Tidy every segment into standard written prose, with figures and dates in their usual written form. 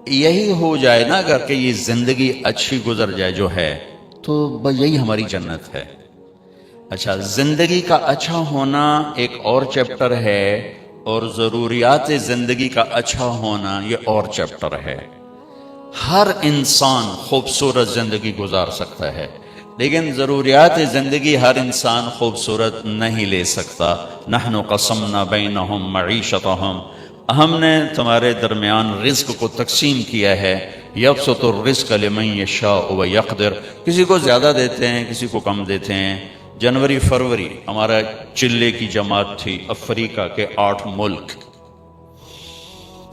یہی ہو جائے نا اگر کہ یہ زندگی اچھی گزر جائے جو ہے تو بس یہی ہماری جنت ہے۔ اچھا، زندگی کا اچھا ہونا ایک اور چیپٹر ہے، اور ضروریات زندگی کا اچھا ہونا یہ اور چیپٹر ہے۔ ہر انسان خوبصورت زندگی گزار سکتا ہے، لیکن ضروریات زندگی ہر انسان خوبصورت نہیں لے سکتا۔ نحن قسمنا بینہم معیشتہم، ہم نے تمہارے درمیان رزق کو تقسیم کیا ہے۔ یبسط الرزق لمن یشاء ویقدر، کسی کو زیادہ دیتے ہیں، کسی کو کم دیتے ہیں۔ جنوری فروری ہمارا چلے کی جماعت تھی افریقہ کے 8 ملک،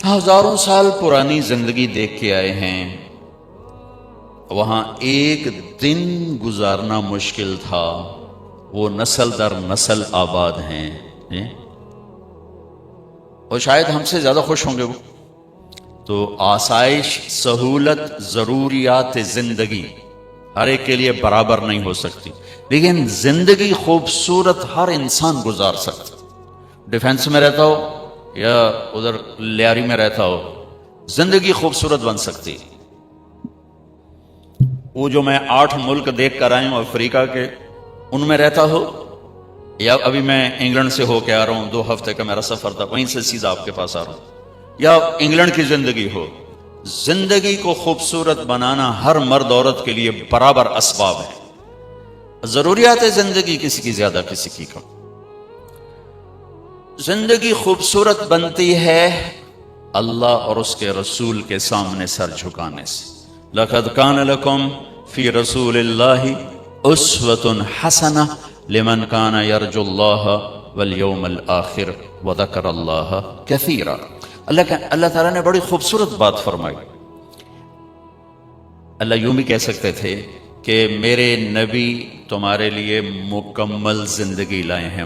ہزاروں سال پرانی زندگی دیکھ کے آئے ہیں۔ وہاں ایک دن گزارنا مشکل تھا، وہ نسل در نسل آباد ہیں، اور شاید ہم سے زیادہ خوش ہوں گے وہ۔ تو آسائش، سہولت، ضروریات زندگی ہر ایک کے لیے برابر نہیں ہو سکتی، لیکن زندگی خوبصورت ہر انسان گزار سکتا۔ ڈیفنس میں رہتا ہو یا ادھر لیاری میں رہتا ہو، زندگی خوبصورت بن سکتی۔ وہ جو میں 8 ملک دیکھ کر آئی ہوں افریقہ کے، ان میں رہتا ہو، یا ابھی میں انگلینڈ سے ہو کے آ رہا ہوں، 2 ہفتے کا میرا سفر تھا، وہیں سے سیدھا آپ کے پاس آ رہا ہوں، یا انگلینڈ کی زندگی ہو، زندگی کو خوبصورت بنانا ہر مرد عورت کے لیے برابر اسباب ہے۔ ضروریات زندگی کسی کی زیادہ، کسی کی کم۔ زندگی خوبصورت بنتی ہے اللہ اور اس کے رسول کے سامنے سر جھکانے سے۔ لَقَدْ كَانَ لَكُمْ فِي رَسُولِ اللَّهِ أُسْوَةٌ حَسَنَةٌ لِمَنْ كَانَ يَرْجُو اللَّهَ وَالْيَوْمَ الْآخِرَ وَذَكَرَ اللَّهَ كَثِيرًا۔ اللہ تعالیٰ نے بڑی خوبصورت بات فرمائی۔ اللہ یوں بھی کہہ سکتے تھے کہ میرے نبی تمہارے لیے مکمل زندگی لائے ہیں۔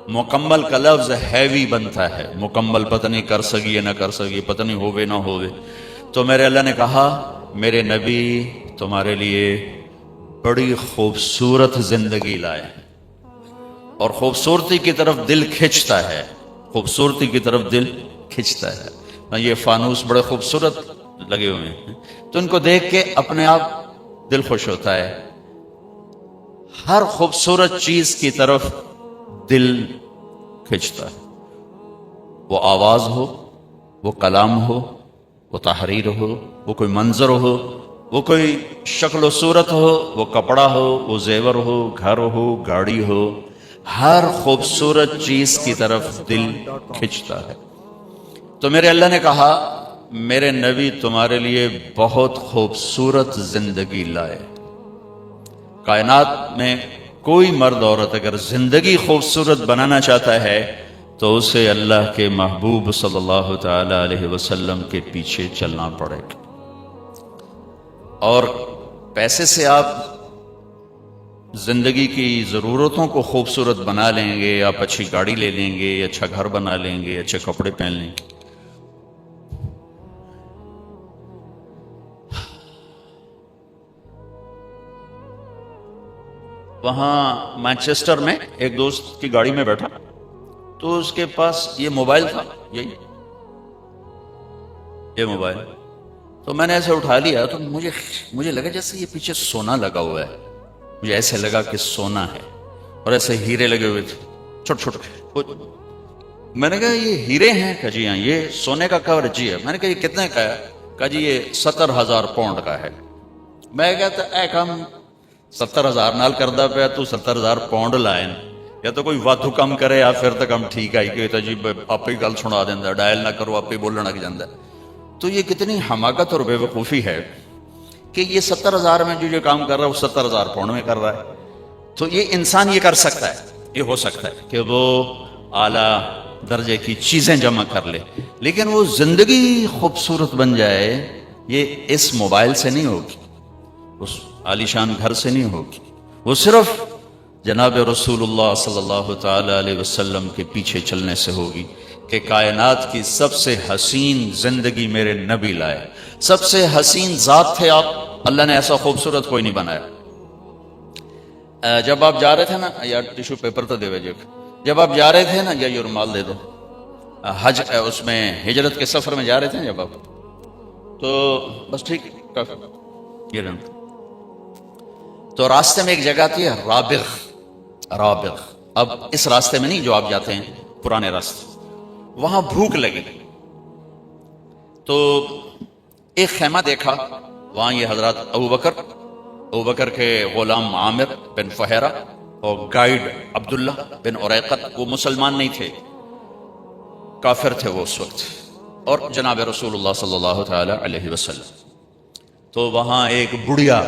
مکمل کا لفظ ہیوی بنتا ہے، مکمل پتہ نہیں کر سکی یا نہ کر سکی، پتہ نہیں ہوئے نہ ہوئے، تو میرے اللہ نے کہا میرے نبی تمہارے لیے بڑی خوبصورت زندگی لائے ہیں، اور خوبصورتی کی طرف دل کھنچتا ہے، خوبصورتی کی طرف دل کھنچتا ہے۔ یہ فانوس بڑے خوبصورت لگے ہوئے ہیں، تو ان کو دیکھ کے اپنے آپ دل خوش ہوتا ہے۔ ہر خوبصورت چیز کی طرف دل کھنچتا ہے، وہ آواز ہو، وہ کلام ہو، وہ تحریر ہو، وہ کوئی منظر ہو، وہ کوئی شکل و صورت ہو، وہ کپڑا ہو، وہ زیور ہو، گھر ہو، گاڑی ہو، ہر خوبصورت چیز کی طرف دل کھنچتا ہے۔ تو میرے اللہ نے کہا میرے نبی تمہارے لیے بہت خوبصورت زندگی لائے۔ کائنات میں کوئی مرد عورت اگر زندگی خوبصورت بنانا چاہتا ہے تو اسے اللہ کے محبوب صلی اللہ تعالی علیہ وسلم کے پیچھے چلنا پڑے گا۔ اور پیسے سے آپ زندگی کی ضرورتوں کو خوبصورت بنا لیں گے، آپ اچھی گاڑی لے لیں گے، اچھا گھر بنا لیں گے، اچھے کپڑے پہن لیں گے، وہاں مانچسٹر میں ایک دوست کی گاڑی میں بیٹھا تو اس کے پاس یہ موبائل تھا، یہ موبائل، تو میں نے ایسے اٹھا لیا تو مجھے لگا جیسے یہ پیچھے سونا لگا ہوا ہے، مجھے ایسے لگا کہ سونا ہے، اور ایسے ہیرے لگے ہوئے تھے چھوٹے چھوٹے۔ میں نے کہا یہ ہیرے ہیں؟ کہ جی ہاں۔ یہ سونے کا کور؟ جی ہے۔ میں نے کہا یہ کتنے کا ہے؟ کہا جی یہ 70,000 پاؤنڈ کا ہے۔ میں کہتا اے کم 70,000 نال کردہ پیا تو 70,000 پاؤنڈ لائن، یا تو کوئی وادھو کم کرے یا پھر تو کم ٹھیک آئی کہ جی آپ ہی گل سنا دینا، ڈائل نہ کرو آپ ہی بولنا لگ جاتا ہے۔ تو یہ کتنی حماقت اور بے وقوفی ہے کہ یہ 70,000 میں جو کام کر رہا ہے وہ 70,000 پاؤنڈ میں کر رہا ہے۔ تو یہ انسان یہ کر سکتا ہے، یہ ہو سکتا ہے کہ وہ اعلیٰ درجے کی چیزیں جمع کر لے، لیکن وہ زندگی خوبصورت بن جائے یہ اس موبائل سے نہیں ہوگی، اس عالیشان گھر سے نہیں ہوگی، وہ صرف جناب رسول اللہ صلی اللہ تعالی علیہ وسلم کے پیچھے چلنے سے ہوگی کہ کائنات کی سب سے حسین زندگی میرے نبی لائے۔ سب سے حسین ذات تھے آپ، اللہ نے ایسا خوبصورت کوئی نہیں بنایا۔ جب آپ جا رہے تھے نا، یا ٹیشو پیپر تو دے وجہ، جب آپ جا رہے تھے نا، یا یہ رومال دے دو، حج اس میں ہجرت کے سفر میں جا رہے تھے جب آپ، تو بس ٹھیک یہ رہا۔ تو راستے میں ایک جگہ تھی رابغ، اب اس راستے میں نہیں جو آپ جاتے ہیں، پرانے راستے، وہاں بھوک لگی تو ایک خیمہ دیکھا، وہاں یہ حضرات ابو بکر کے غلام عامر بن فہیرہ اور گائیڈ عبداللہ بن عریقت، وہ مسلمان نہیں تھے، کافر تھے وہ اس وقت، اور جناب رسول اللہ صلی اللہ تعالی علیہ وسلم۔ تو وہاں ایک بڑھیا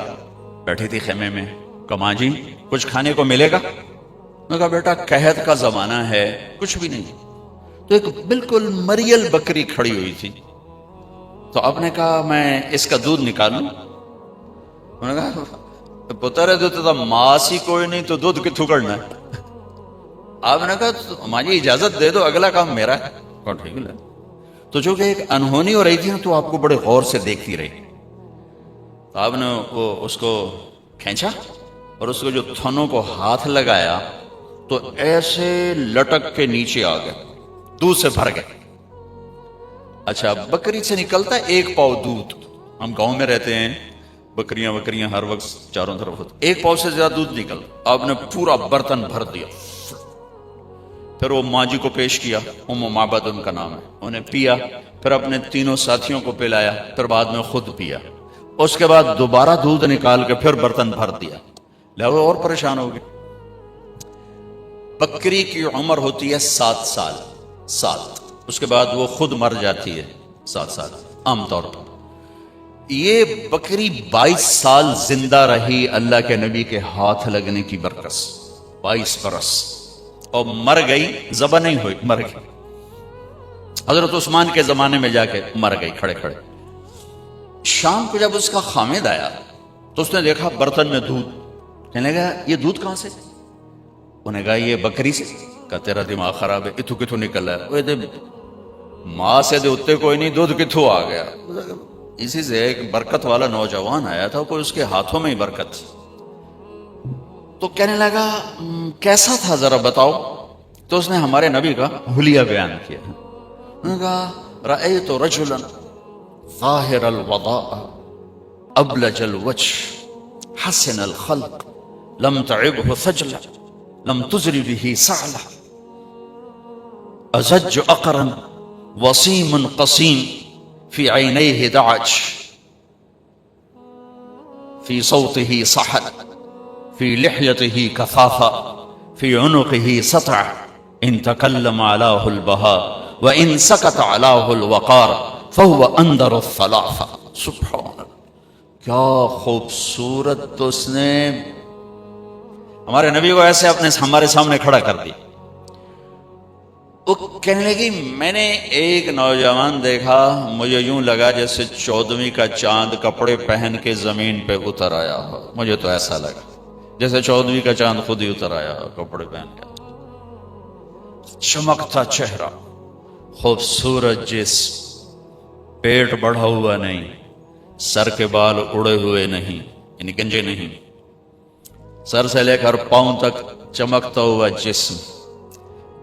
بیٹھی تھی خیمے میں، کہا جی کچھ کھانے کو ملے گا؟ میں کہا بیٹا قحط کا زمانہ ہے، کچھ بھی نہیں۔ تو ایک بالکل مریل بکری کھڑی ہوئی تھی، تو آپ نے کہا میں اس کا دودھ نکالوں؟ انہوں نے کہا پتر ہے تو ماس ہی کوئی نہیں تو دودھ کتوں کرنا ہے؟ آپ نے کہا ماں جی اجازت دے دو، اگلا کام میرا ہے۔ کہا ٹھیک ہے۔ تو جو کہ ایک انہونی ہو رہی تھی تو آپ کو بڑے غور سے دیکھتی رہی، تو آپ نے اس کو کھینچا اور اس کو جو تھنوں کو ہاتھ لگایا تو ایسے لٹک کے نیچے آ گئے، دودھ سے بھر گئے۔ اچھا بکری سے نکلتا ہے ایک پاؤ دودھ، ہم گاؤں میں رہتے ہیں، بکریاں ہر وقت چاروں طرف ہوتی، ایک پاؤ سے زیادہ دودھ نکل، آپ نے پورا برتن بھر دیا، پھر وہ ماں جی کو پیش کیا، ام معبد ان کا نام ہے، انہیں پیا، پھر اپنے تینوں ساتھیوں کو پلایا، پھر بعد میں خود پیا، اس کے بعد دوبارہ دودھ نکال کے پھر برتن بھر دیا، لہذا اور پریشان ہو گئے۔ بکری کی عمر ہوتی ہے 7 سال، اس کے بعد وہ خود مر جاتی ہے 7 سال عام طور پر۔ یہ بکری 22 سال زندہ رہی اللہ کے نبی کے ہاتھ لگنے کی برکت، 22 برس، اور مر گئی، ذبح نہیں ہوئی، مر گئی۔ حضرت عثمان کے زمانے میں جا کے مر گئی کھڑے کھڑے۔ شام کو جب اس کا خامد آیا تو اس نے دیکھا برتن میں دودھ، کہنے لگا یہ دودھ کہاں سے؟ انہیں کہا یہ بکری سے۔ کہا تیرا دماغ خراب ہے، اتو کتوں نکل رہا ہے؟ ماں سے دے اتے کوئی نہیں، دودھ کتوں آ گیا؟ اسی سے ایک برکت والا نوجوان آیا تھا، کوئی اس کے ہاتھوں میں ہی برکت تھی۔ تو کہنے لگا کیسا تھا ذرا بتاؤ؟ تو اس نے ہمارے نبی کا حلیہ بیان کیا۔ انہوں نے کہا رأیت رجلا ظاہر الوضاء ابلج الوجه حسن الخلق لم تعبه ثجلة لم تزر به سعلة ازج اقرا وسيم قصيم في عينيه دعج في صوته صحل في لحيته كثافة في عنقه سطع ان تكلم علاه البهاء وان سكت علاه الوقار فهو اندر الثلاثة۔ سبحان اللہ، کیا خوبصورت! تو اس نے ہمارے نبی کو ایسے ہمارے سامنے کھڑا کر دیا۔ وہ کہنے لگی میں نے ایک نوجوان دیکھا، مجھے یوں لگا جیسے 14ویں کا چاند کپڑے پہن کے زمین پہ اتر آیا ہو، مجھے تو ایسا لگا جیسے 14ویں کا چاند خود ہی اتر آیا ہو کپڑے پہن کے، چمکتا چہرہ، خوبصورت جسم، پیٹ بڑھا ہوا نہیں، سر کے بال اڑے ہوئے نہیں، یعنی گنجے نہیں، سر سے لے کر پاؤں تک چمکتا ہوا جسم،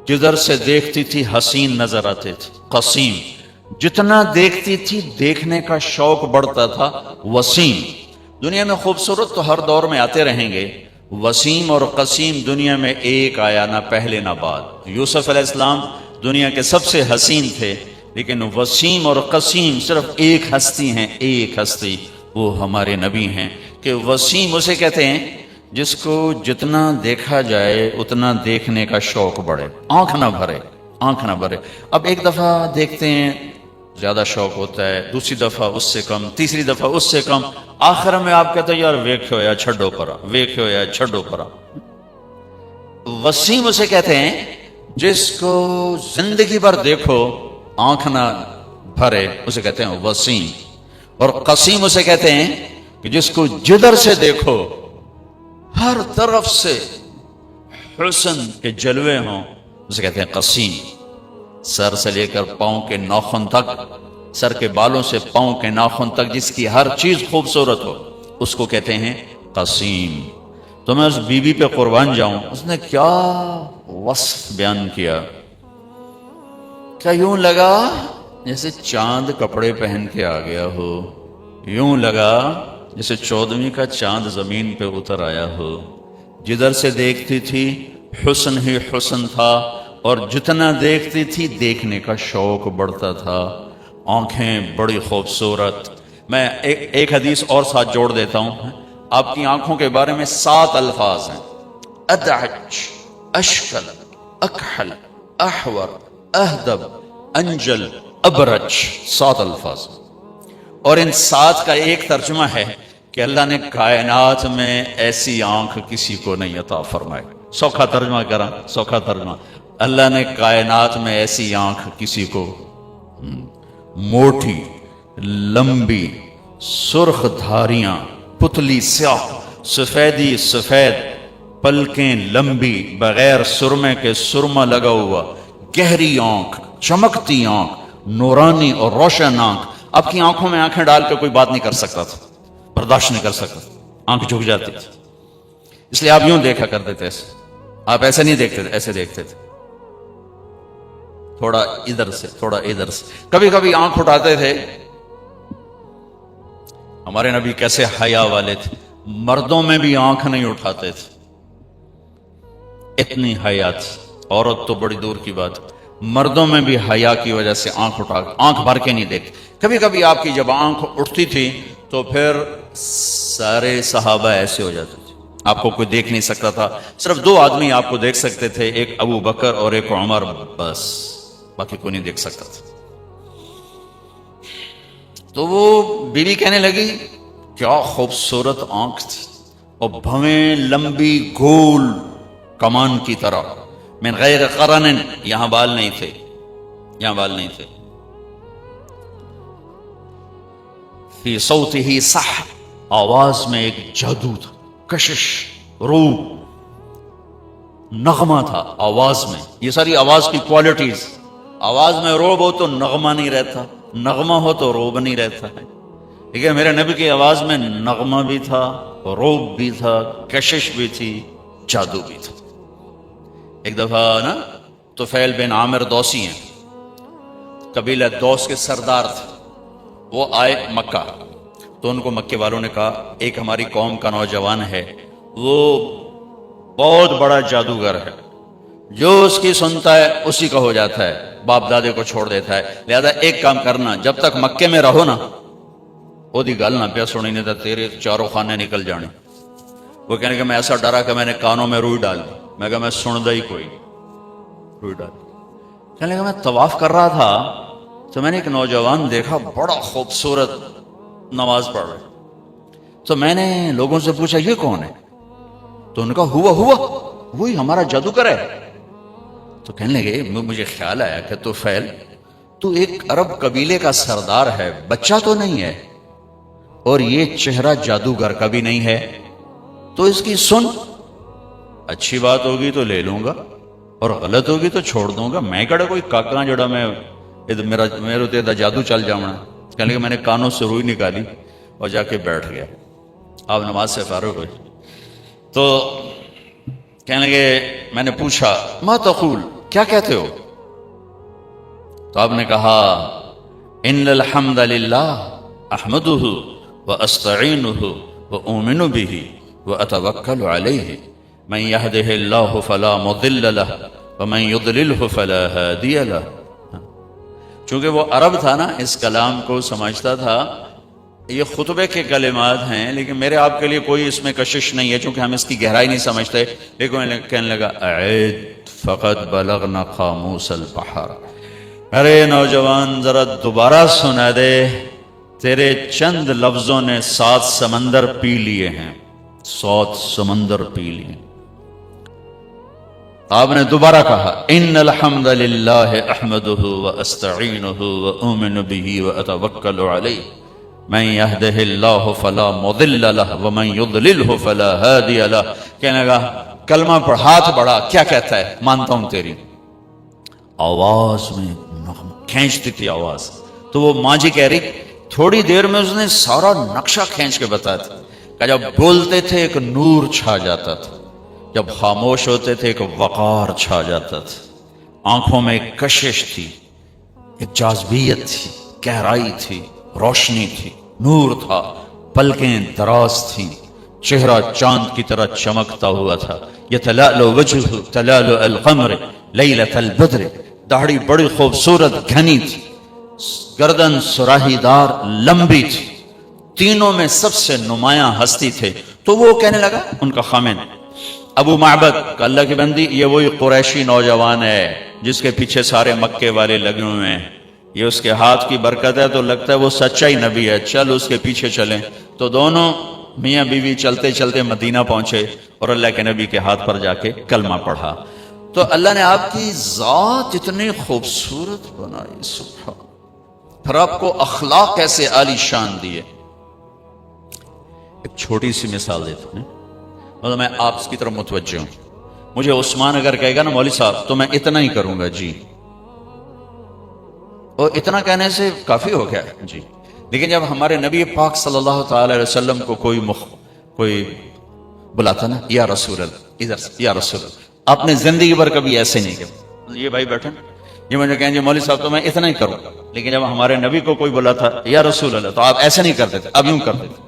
جدھر سے دیکھتی تھی حسین نظر آتے تھے، قسیم، جتنا دیکھتی تھی دیکھنے کا شوق بڑھتا تھا، وسیم۔ دنیا میں خوبصورت تو ہر دور میں آتے رہیں گے، وسیم اور قسیم دنیا میں ایک آیا، نہ پہلے نہ بعد۔ یوسف علیہ السلام دنیا کے سب سے حسین تھے، لیکن وسیم اور قسیم صرف ایک ہستی ہیں، ایک ہستی، وہ ہمارے نبی ہیں۔ کہ وسیم اسے کہتے ہیں جس کو جتنا دیکھا جائے اتنا دیکھنے کا شوق بڑھے، آنکھ نہ بھرے۔ اب ایک دفعہ دیکھتے ہیں زیادہ شوق ہوتا ہے، دوسری دفعہ اس سے کم، تیسری دفعہ اس سے کم، آخر میں آپ کہتے ہیں یار ویکھو یا چھڈو پرا۔ وسیم اسے کہتے ہیں جس کو زندگی بھر دیکھو آنکھ نہ بھرے، اسے کہتے ہیں وسیم۔ اور قسیم اسے کہتے ہیں کہ جس کو جدھر سے دیکھو ہر طرف سے حسن کے جلوے ہوں، اسے کہتے ہیں قسیم۔ سر سے لے کر پاؤں کے ناخن تک، سر کے بالوں سے پاؤں کے ناخن تک جس کی ہر چیز خوبصورت ہو، اس کو کہتے ہیں قسیم۔ تو میں اس بی بی پہ قربان جاؤں، اس نے کیا وصف بیان کیا، کیا یوں لگا جیسے چاند کپڑے پہن کے آ گیا ہو، یوں لگا جیسے 14ویں کا چاند زمین پہ اتر آیا ہو۔ جدھر سے دیکھتی تھی حسن ہی حسن تھا، اور جتنا دیکھتی تھی دیکھنے کا شوق بڑھتا تھا۔ آنکھیں بڑی خوبصورت۔ میں ایک حدیث اور ساتھ جوڑ دیتا ہوں۔ آپ کی آنکھوں کے بارے میں 7 الفاظ ہیں: ادعج، اشکل، اکحل، احور، اہدب، انجل، ابرج، 7 الفاظ۔ اور ان 7 کا ایک ترجمہ ہے کہ اللہ نے کائنات میں ایسی آنکھ کسی کو نہیں عطا فرمائی۔ سوکھا ترجمہ کرا، سوکھا ترجمہ، اللہ نے کائنات میں ایسی آنکھ کسی کو، موٹی، لمبی، سرخ دھاریاں، پتلی سیاہ، سفیدی سفید، پلکیں لمبی، بغیر سرمے کے سرما لگا ہوا، گہری آنکھ، چمکتی آنکھ، نورانی اور روشن آنکھ۔ آپ کی آنکھوں میں آنکھیں ڈال کے کوئی بات نہیں کر سکتا تھا، برداشت نہیں کر سکتا تھا، آنکھ جھک جاتی تھی۔ اس لیے آپ یوں دیکھا کرتے تھے، ایسے آپ ایسے نہیں دیکھتے تھے، ایسے دیکھتے تھے، تھوڑا ادھر سے تھوڑا ادھر سے۔ کبھی کبھی آنکھ اٹھاتے تھے۔ ہمارے نبی کیسے حیا والے تھے، مردوں میں بھی آنکھ نہیں اٹھاتے تھے، اتنی حیا تھی۔ عورت تو بڑی دور کی بات، مردوں میں بھی حیا کی وجہ سے آنکھ بھر کے نہیں دیکھتے۔ کبھی کبھی آپ کی جب آنکھ اٹھتی تھی تو پھر سارے صحابہ ایسے ہو جاتے تھے، آپ کو کوئی دیکھ نہیں سکتا تھا۔ صرف 2 آدمی آپ کو دیکھ سکتے تھے، ایک ابو بکر اور ایک عمر، بس باقی کوئی نہیں دیکھ سکتا تھا۔ تو وہ بیوی کہنے لگی کیا خوبصورت آنکھ تھی، اور بھویں لمبی گول کمان کی طرح، من غیر قرن، یہاں بال نہیں تھے، یہاں بال نہیں تھے۔ فی صوتہ سحر، آواز میں ایک جادو تھا، کشش، روح، نغمہ تھا آواز میں۔ یہ ساری آواز کی کوالٹیز، آواز میں روب ہو تو نغمہ نہیں رہتا، نغمہ ہو تو روب نہیں رہتا ہے۔ ٹھیک ہے، میرے نبی کی آواز میں نغمہ بھی تھا، روب بھی تھا، کشش بھی تھی، جادو بھی تھا۔ ایک دفعہ نا طفیل بن عامر دوسی ہیں، قبیلہ دوس کے سردار تھے، وہ آئے مکہ، تو ان کو مکے والوں نے کہا ایک ہماری قوم کا نوجوان ہے، وہ بہت بڑا جادوگر ہے، جو اس کی سنتا ہے اسی کا ہو جاتا ہے، باپ دادے کو چھوڑ دیتا ہے، لہذا ایک کام کرنا، جب تک مکے میں رہو نا وہ دی گل نہ پیا سنی، نہیں تو تیرے چاروں خانے نکل جانے۔ وہ کہنے کہ میں ایسا ڈرا کہ میں نے کانوں میں روئی ڈال دی، میں کہا میں سندا ہی کوئی روئی ڈال دی۔ کہنے لگا میں طواف کر رہا تھا تو میں نے ایک نوجوان دیکھا بڑا خوبصورت نماز پڑھ رہا، تو میں نے لوگوں سے پوچھا یہ کون ہے، تو ان کا ہوا وہی ہمارا جادوگر ہے۔ تو کہنے لگے مجھے خیال آیا کہ طفیل تو ایک عرب قبیلے کا سردار ہے، بچہ تو نہیں ہے، اور یہ چہرہ جادوگر کا بھی نہیں ہے، تو اس کی سن، اچھی بات ہوگی تو لے لوں گا اور غلط ہوگی تو چھوڑ دوں گا، میں کہڑا کوئی کاکا جڑا میں میرے تے دا جادو چل جاؤں۔ کہنے لگے میں نے کانوں سے روئی نکالی اور جا کے بیٹھ گیا۔ آپ نماز سے فارغ ہوئے تو کہنے لگے میں نے پوچھا ما تقول، کیا کہتے ہو؟ تو آپ نے کہا ان الحمد للہ احمدہ واستعینہ واؤمن بہ واتوکل علیہ من یہدہ اللہ فلا مضل لہ ومن یضللہ فلا ہادی لہ۔ چونکہ وہ عرب تھا نا، اس کلام کو سمجھتا تھا، یہ خطبے کے کلمات ہیں، لیکن میرے آپ کے لیے کوئی اس میں کشش نہیں ہے چونکہ ہم اس کی گہرائی نہیں سمجھتے۔ لیکن کہنے لگا اعد فقد بلغنا قاموس البحر، ارے نوجوان ذرا دوبارہ سنا دے، تیرے چند لفظوں نے 7 سمندر پی لیے ہیں، 7 سمندر پی لیے۔ آپ نے دوبارہ کہا ان الحمد للہ احمدہ واستعینہ واؤمن بہ واتوکل علیہ من یہدہ اللہ فلا مضل لہ ومن یضللہ فلا ہادی لہ۔ کہنے لگا کلمہ پڑھ، ہاتھ بڑھا، کیا کہتا ہے؟ مانتا ہوں تیری آواز میں کھینچتی تھی آواز۔ تو وہ ماں جی کہہ رہی تھوڑی دیر میں اس نے سارا نقشہ کھینچ کے بتایا تھا کہ جب بولتے تھے ایک نور چھا جاتا تھا، جب خاموش ہوتے تھے ایک وقار چھا جاتا تھا، آنکھوں میں ایک کشش تھی، ایک جاذبیت تھی، گہرائی تھی، روشنی تھی، نور تھا، پلکیں دراز تھیں، چہرہ چاند کی طرح چمکتا ہوا تھا. یتلألؤ وجهه تلألؤ القمر لیلۃ البدر. داڑھی بڑی خوبصورت گھنی تھی، گردن سراہی دار لمبی تھی، تینوں میں سب سے نمایاں ہستی تھے. تو وہ کہنے لگا، ان کا خامن ابو معبد کہ اللہ کی بندی، یہ وہی قریشی نوجوان ہے جس کے پیچھے سارے مکے والے لگے ہوئے ہیں، یہ اس کے ہاتھ کی برکت ہے تو لگتا ہے وہ سچا ہی نبی ہے، چل اس کے پیچھے چلیں. تو دونوں میاں بیوی چلتے چلتے مدینہ پہنچے اور اللہ کے نبی کے ہاتھ پر جا کے کلمہ پڑھا. تو اللہ نے آپ کی ذات اتنی خوبصورت بنائی، سبحان، پھر آپ کو اخلاق کیسے عالی شان دیے. ایک چھوٹی سی مثال دیتا ہوں، مطلب میں آپ کی طرف متوجہ ہوں. مجھے عثمان اگر کہے گا نا مولوی صاحب تو میں اتنا ہی کروں گا جی، اور اتنا کہنے سے کافی ہو گیا جی. لیکن جب ہمارے نبی پاک صلی اللہ تعالی علیہ وسلم کو کوئی بلاتا نا، یا رسول اللہ، ادھر سے یا رسول اللہ، آپ نے زندگی بھر کبھی ایسے نہیں کیا. یہ بھائی بیٹھے یہ مجھے کہیں جی مولوی صاحب تو میں اتنا ہی کروں گا. لیکن جب ہمارے نبی کو کوئی بلاتا یا رسول اللہ تو آپ ایسے نہیں کرتے تھے، اب یوں کرتے تھے،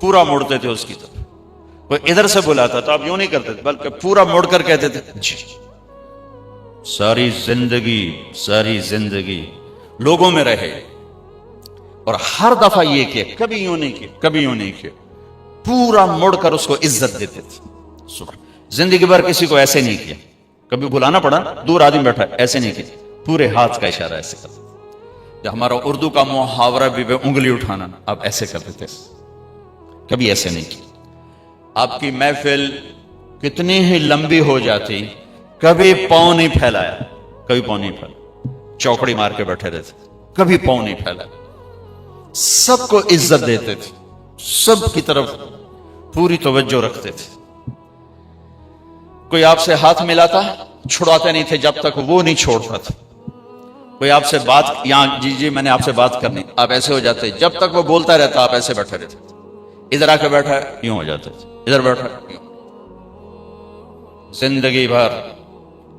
پورا موڑتے تھے اس کی طرف. کوئی ادھر سے بلاتا تو آپ یوں نہیں کرتے تھے بلکہ پورا موڑ کر کہتے تھے جی. ساری زندگی لوگوں میں رہے اور ہر دفعہ یہ کہ کبھی یوں نہیں کیا، پورا مڑ کر اس کو عزت دیتے تھے. زندگی بھر کسی کو ایسے نہیں کیا، کبھی بلانا پڑا دور آدمی بیٹھا ایسے نہیں کیا، پورے ہاتھ کا اشارہ ایسے کرتے. جو ہمارا اردو کا محاورہ بھی انگلی اٹھانا، آپ ایسے کرتے تھے، کبھی ایسے نہیں کیا. آپ کی محفل کتنی ہی لمبی ہو جاتی، کبھی پاؤں نہیں پھیلایا، چوکڑی مار کے بیٹھے رہتے، کبھی پاؤں نہیں پھیلایا. سب کو عزت دیتے تھے، سب کی طرف پوری توجہ رکھتے تھے. کوئی آپ سے ہاتھ ملاتا چھڑاتے نہیں تھے جب تک وہ نہیں چھوڑتا تھا. کوئی آپ سے بات، یہاں جی میں نے آپ سے بات کرنی، آپ ایسے ہو جاتے، جب تک وہ بولتا رہتا آپ ایسے بیٹھے رہتے. ادھر آ کے بیٹھا ہے یوں ہو جاتے تھے، ادھر بیٹھا یوں. زندگی بھر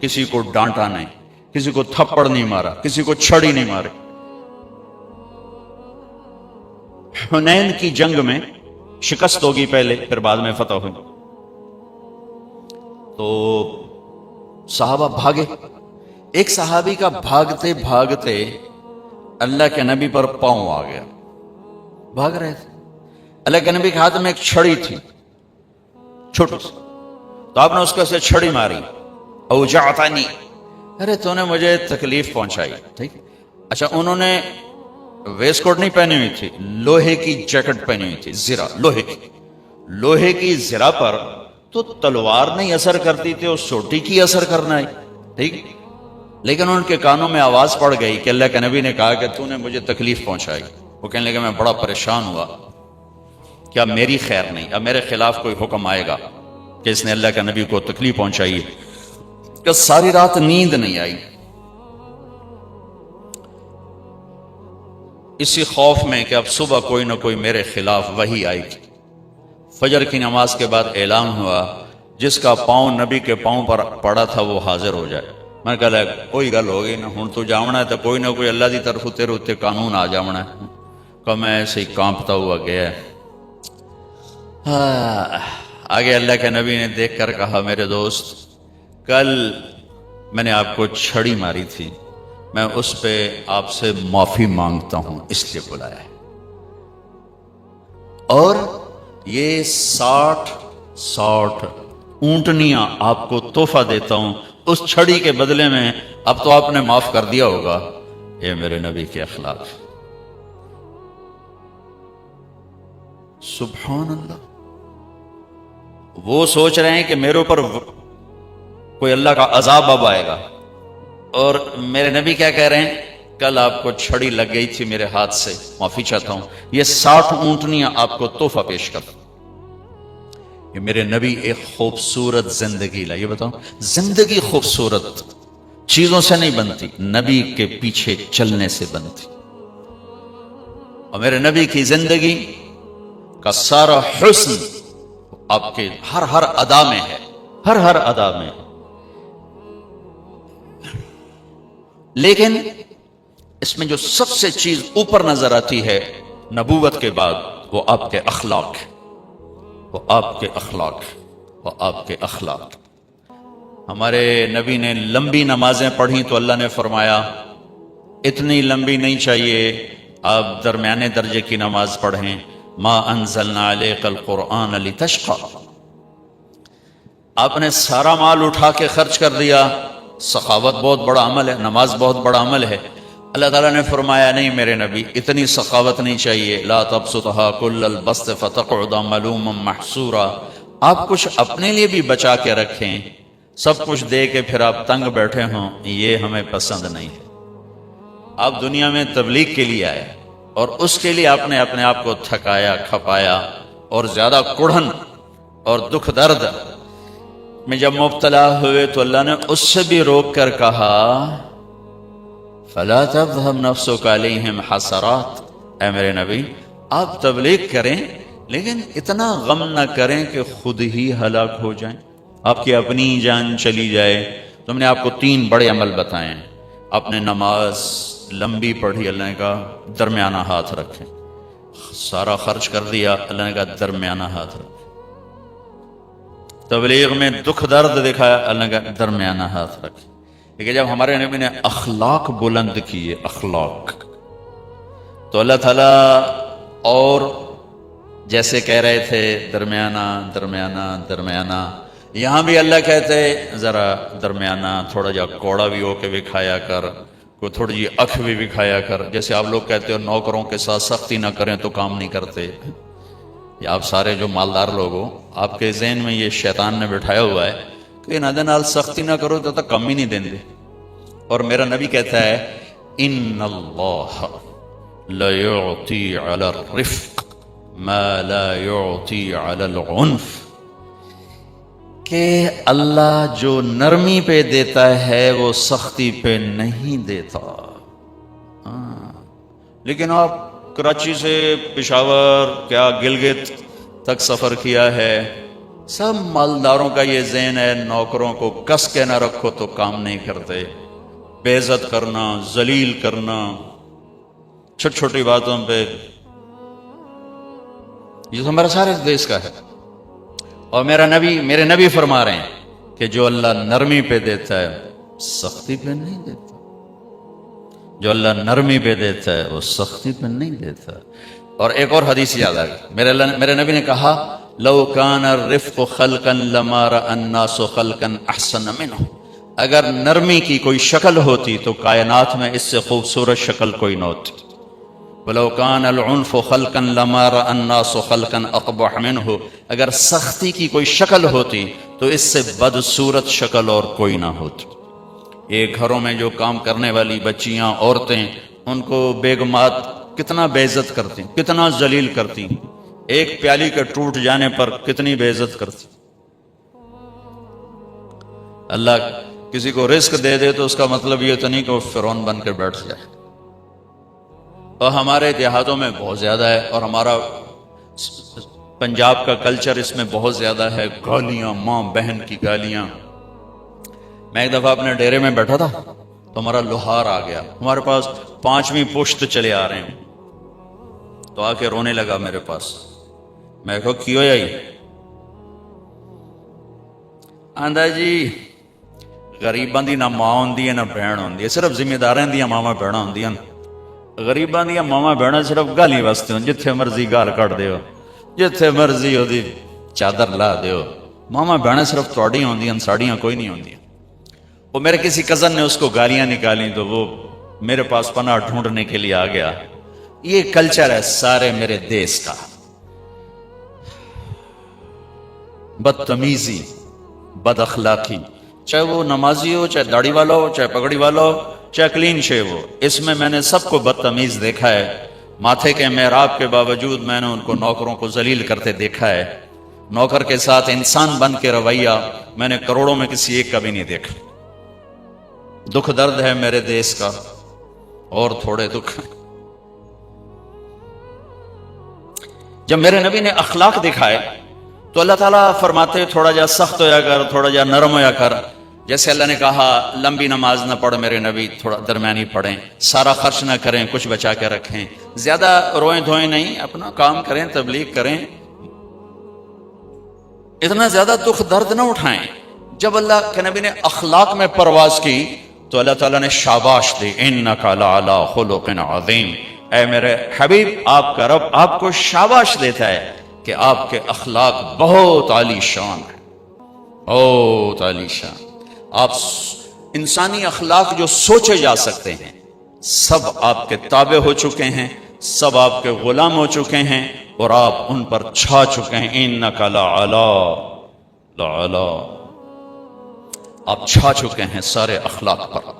کسی کو ڈانٹا نہیں، کسی کو تھپڑ نہیں مارا، کسی کو چھڑی نہیں ماری. حنین کی جنگ میں شکست ہوگی پہلے، پھر بعد میں فتح ہوئی. تو صحابہ بھاگے. ایک صحابی کا بھاگتے بھاگتے اللہ کے نبی پر پاؤں آ گیا. بھاگ رہے تھے، اللہ کے نبی کے ہاتھ میں ایک چھڑی تھی چھوٹی سی، تو آپ نے اس کو سے چھڑی ماری. اوجعتنی، ارے تو نے مجھے تکلیف پہنچائی. ٹھیک، اچھا انہوں نے ویسٹ کوٹ نہیں پہنی ہوئی تھی، لوہے کی جیکٹ پہنی ہوئی تھی، زرہ لوہے کی زرہ پر تو تلوار نہیں اثر کرتی تھی، اس چوٹی کی اثر کرنا ہے. ٹھیک، لیکن ان کے کانوں میں آواز پڑ گئی کہ اللہ کے نبی نے کہا کہ تو نے مجھے تکلیف پہنچائی. وہ کہنے لگا میں بڑا پریشان ہوا، کیا میری خیر نہیں، اب میرے خلاف کوئی حکم آئے گا کہ اس نے اللہ کے نبی کو تکلیف پہنچائی ہے. کہ ساری رات نیند نہیں آئی، اسی خوف میں کہ اب صبح کوئی نہ کوئی میرے خلاف وحی آئے گی. فجر کی نماز کے بعد اعلان ہوا جس کا پاؤں نبی کے پاؤں پر پڑا تھا وہ حاضر ہو جائے. میں کہا کوئی گل ہو گئی نا، ہوں تو جاونا ہے تو کوئی نہ کوئی اللہ دی طرف تیرے اتنے قانون آ جاونا ہے. کہ میں ایسے ہی کانپتا ہوا گیا. آگے اللہ کے نبی نے دیکھ کر کہا میرے دوست، کل میں نے آپ کو چھڑی ماری تھی، میں اس پہ آپ سے معافی مانگتا ہوں، اس لیے بلایا ہے. اور یہ 60 اونٹنیاں آپ کو تحفہ دیتا ہوں اس چھڑی کے بدلے میں. اب تو آپ نے معاف کر دیا ہوگا. یہ میرے نبی کے اخلاق. سبحان اللہ. وہ سوچ رہے ہیں کہ میرے اوپر کوئی اللہ کا عذاب اب آئے گا، اور میرے نبی کیا کہہ رہے ہیں، کل آپ کو چھڑی لگ گئی تھی میرے ہاتھ سے، معافی چاہتا ہوں، یہ 60 اونٹنیاں آپ کو تحفہ پیش کرتا ہوں. یہ میرے نبی ایک خوبصورت زندگی لا. یہ بتاؤ، زندگی خوبصورت چیزوں سے نہیں بنتی، نبی کے پیچھے چلنے سے بنتی. اور میرے نبی کی زندگی کا سارا حسن آپ کے ہر ادا میں ہے، ہر ادا میں. لیکن اس میں جو سب سے چیز اوپر نظر آتی ہے نبوت کے بعد، وہ آپ کے اخلاق، وہ آپ کے اخلاق، وہ آپ کے اخلاق۔ ہمارے نبی نے لمبی نمازیں پڑھی تو اللہ نے فرمایا اتنی لمبی نہیں چاہیے، آپ درمیانے درجے کی نماز پڑھیں۔ ما انزلنا علیک القرآن لتشقی، آپ نے سارا مال اٹھا کے خرچ کر دیا، سخاوت بہت بڑا عمل ہے، نماز بہت بڑا عمل ہے۔ اللہ تعالیٰ نے فرمایا نہیں میرے نبی، اتنی سخاوت نہیں چاہیے، لا تبسطها کل البسط فتقعد ملوما محسورا، آپ کچھ اپنے لیے بھی بچا کے رکھیں، سب کچھ دے کے پھر آپ تنگ بیٹھے ہوں، یہ ہمیں پسند نہیں ہے۔ آپ دنیا میں تبلیغ کے لیے آئے اور اس کے لیے آپ نے اپنے آپ کو تھکایا کھپایا، اور زیادہ کڑھن اور دکھ درد میں جب مبتلا ہوئے تو اللہ نے اس سے بھی روک کر کہا فَلَا تَذْهَبْ نَفْسُكَ عَلَيْهِمْ حَسَرَاتٍ، اے میرے نبی آپ تبلیغ کریں لیکن اتنا غم نہ کریں کہ خود ہی ہلاک ہو جائیں، آپ کی اپنی جان چلی جائے۔ تو ہم نے آپ کو 3 بڑے عمل بتائے ہیں۔ آپ نے نماز لمبی پڑھی، اللہ نے کہا درمیانہ ہاتھ رکھیں، سارا خرچ کر دیا، اللہ نے کہا درمیانہ ہاتھ رکھیں، تبلیغ میں دکھ درد دکھایا، اللہ نے کہا درمیانہ ہاتھ رکھیں۔ لیکن جب ہمارے نبی نے اخلاق بلند کیے، اخلاق، تو اللہ تعالیٰ اور جیسے کہہ رہے تھے درمیانہ درمیانہ درمیانہ، یہاں بھی اللہ کہتے ذرا درمیانہ، تھوڑا جا کوڑا بھی ہو کے بھی کھایا کر، کوئی تھوڑی جی اکھ بھی کھایا کر۔ جیسے آپ لوگ کہتے ہو نوکروں کے ساتھ سختی نہ کریں تو کام نہیں کرتے، یا آپ سارے جو مالدار لوگ ہو، آپ کے ذہن میں یہ شیطان نے بٹھایا ہوا ہے کہ نادے نال سختی نہ کرو تو کم ہی نہیں دیں گے۔ اور میرا نبی کہتا ہے ان اللہ لا یعطی علی الرفق ما لا یعطی علی العنف، کہ اللہ جو نرمی پہ دیتا ہے وہ سختی پہ نہیں دیتا۔ لیکن آپ کراچی سے پشاور، کیا گلگت تک سفر کیا ہے، سب مالداروں کا یہ ذہن ہے نوکروں کو کس کے نہ رکھو تو کام نہیں کرتے، بے عزت کرنا، ذلیل کرنا، چھوٹی چھوٹی باتوں پہ، یہ تو ہمارا سارے دیش کا ہے۔ اور میرے نبی فرما رہے ہیں کہ جو اللہ نرمی پہ دیتا ہے سختی پہ نہیں دیتا، جو اللہ نرمی پہ دیتا ہے وہ سختی پہ نہیں دیتا۔ اور ایک اور حدیث یاد آ گئی، میرے نبی نے کہا لو کان الرفق خلقا لما رأى الناس خلقا احسن منه، اگر نرمی کی کوئی شکل ہوتی تو کائنات میں اس سے خوبصورت شکل کوئی نہ ہوتی۔ وَلَوْ كَانَ الْعُنْفُ خَلْقًا لَمَا رَأَى النَّاسُ خَلْقًا أَقْبَحَ مِنْهُ، اگر سختی کی کوئی شکل ہوتی تو اس سے بدصورت شکل اور کوئی نہ ہوتی۔ یہ گھروں میں جو کام کرنے والی بچیاں، عورتیں، ان کو بیگمات کتنا بے عزت کرتی، کتنا ذلیل کرتی، ایک پیالی کے ٹوٹ جانے پر کتنی بے عزت کرتی۔ اللہ کسی کو رزق دے دے تو اس کا مطلب یہ تو نہیں کہ وہ فرعون بن کے بیٹھ جائے۔ اور ہمارے دیہاتوں میں بہت زیادہ ہے، اور ہمارا پنجاب کا کلچر اس میں بہت زیادہ ہے، گالیاں، ماں بہن کی گالیاں۔ میں ایک دفعہ اپنے ڈیرے میں بیٹھا تھا تو ہمارا لوہار آ گیا، ہمارے پاس 5ویں پشت چلے آ رہے ہیں، تو آ کے رونے لگا میرے پاس۔ میں کہا کیوں آئی؟ آندا جی غریباں دی نہ ماں ہوندی ہے نہ بہن ہوندی ہے، صرف ذمہ داراں دیاں ماواں بہناں ہوندیاں، غریباں دیاں ماواں بہناں صرف گالی واسطے ہوں، جتھے مرضی گال کٹ دیو، جتھے مرضی ਉਹਦੀ چادر لا دیو، ماواں بہناں صرف تہاڈیاں ہوندیاں، ساڈیاں کوئی نہیں ہوندیاں۔ وہ میرے کسی کزن نے اس کو گالیاں نکالیں تو وہ میرے پاس پناہ ڈھونڈنے کے لیے آ گیا۔ یہ کلچر ہے سارے میرے دیس کا، بدتمیزی، بد اخلاقی، چاہے وہ نمازی ہو، چاہے داڑھی والا ہو، چاہے پگڑی والا ہو، چاہے کلین شیو ہو، اس میں نے سب کو بدتمیز دیکھا ہے۔ ماتھے کے محراب کے باوجود میں نے ان کو نوکروں کو ذلیل کرتے دیکھا ہے۔ نوکر کے ساتھ انسان بن کے رویہ میں نے کروڑوں میں کسی ایک کا بھی نہیں دیکھا۔ دکھ درد ہے میرے دیس کا، اور تھوڑے دکھ۔ جب میرے نبی نے اخلاق دکھائے تو اللہ تعالیٰ فرماتے تھوڑا جا سخت ہویا کر، تھوڑا جا نرم ہویا کر۔ جیسے اللہ نے کہا لمبی نماز نہ پڑھ میرے نبی، تھوڑا درمیانی پڑھیں، سارا خرچ نہ کریں، کچھ بچا کے رکھیں، زیادہ روئیں دھوئیں نہیں، اپنا کام کریں، تبلیغ کریں، اتنا زیادہ دکھ درد نہ اٹھائیں۔ جب اللہ کے نبی نے اخلاق میں پرواز کی تو اللہ تعالیٰ نے شاباش دی، انک لعلی خلق عظیم، اے میرے حبیب آپ کا رب آپ کو شاباش دیتا ہے کہ آپ کے اخلاق بہت عالی شان ہے، بہت عالی شان۔ آپ انسانی اخلاق جو سوچے جا سکتے ہیں سب آپ کے تابع ہو چکے ہیں، سب آپ کے غلام ہو چکے ہیں اور آپ ان پر چھا چکے ہیں۔ انک لعلی، آپ چھا چکے ہیں سارے اخلاق پر۔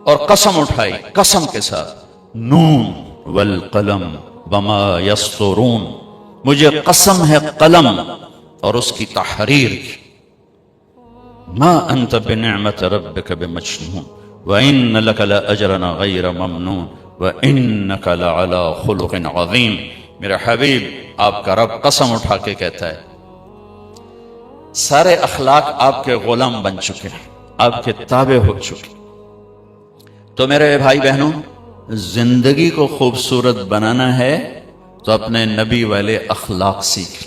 اور قسم اٹھائی قسم کے ساتھ، نون والقلم وما یسطرون، مجھے قسم ہے قلم اور اس کی تحریر کی، ما انت بنعمت ربک بمجنون وان لک لاجرا غیر ممنون وانک لعلی خلق عظیم۔ میرے حبیب آپ کا رب قسم اٹھا کے کہتا ہے سارے اخلاق آپ کے غلام بن چکے ہیں، آپ کے تابع ہو چکے۔ تو میرے بھائی بہنوں، زندگی کو خوبصورت بنانا ہے تو اپنے نبی والے اخلاق سیکھ۔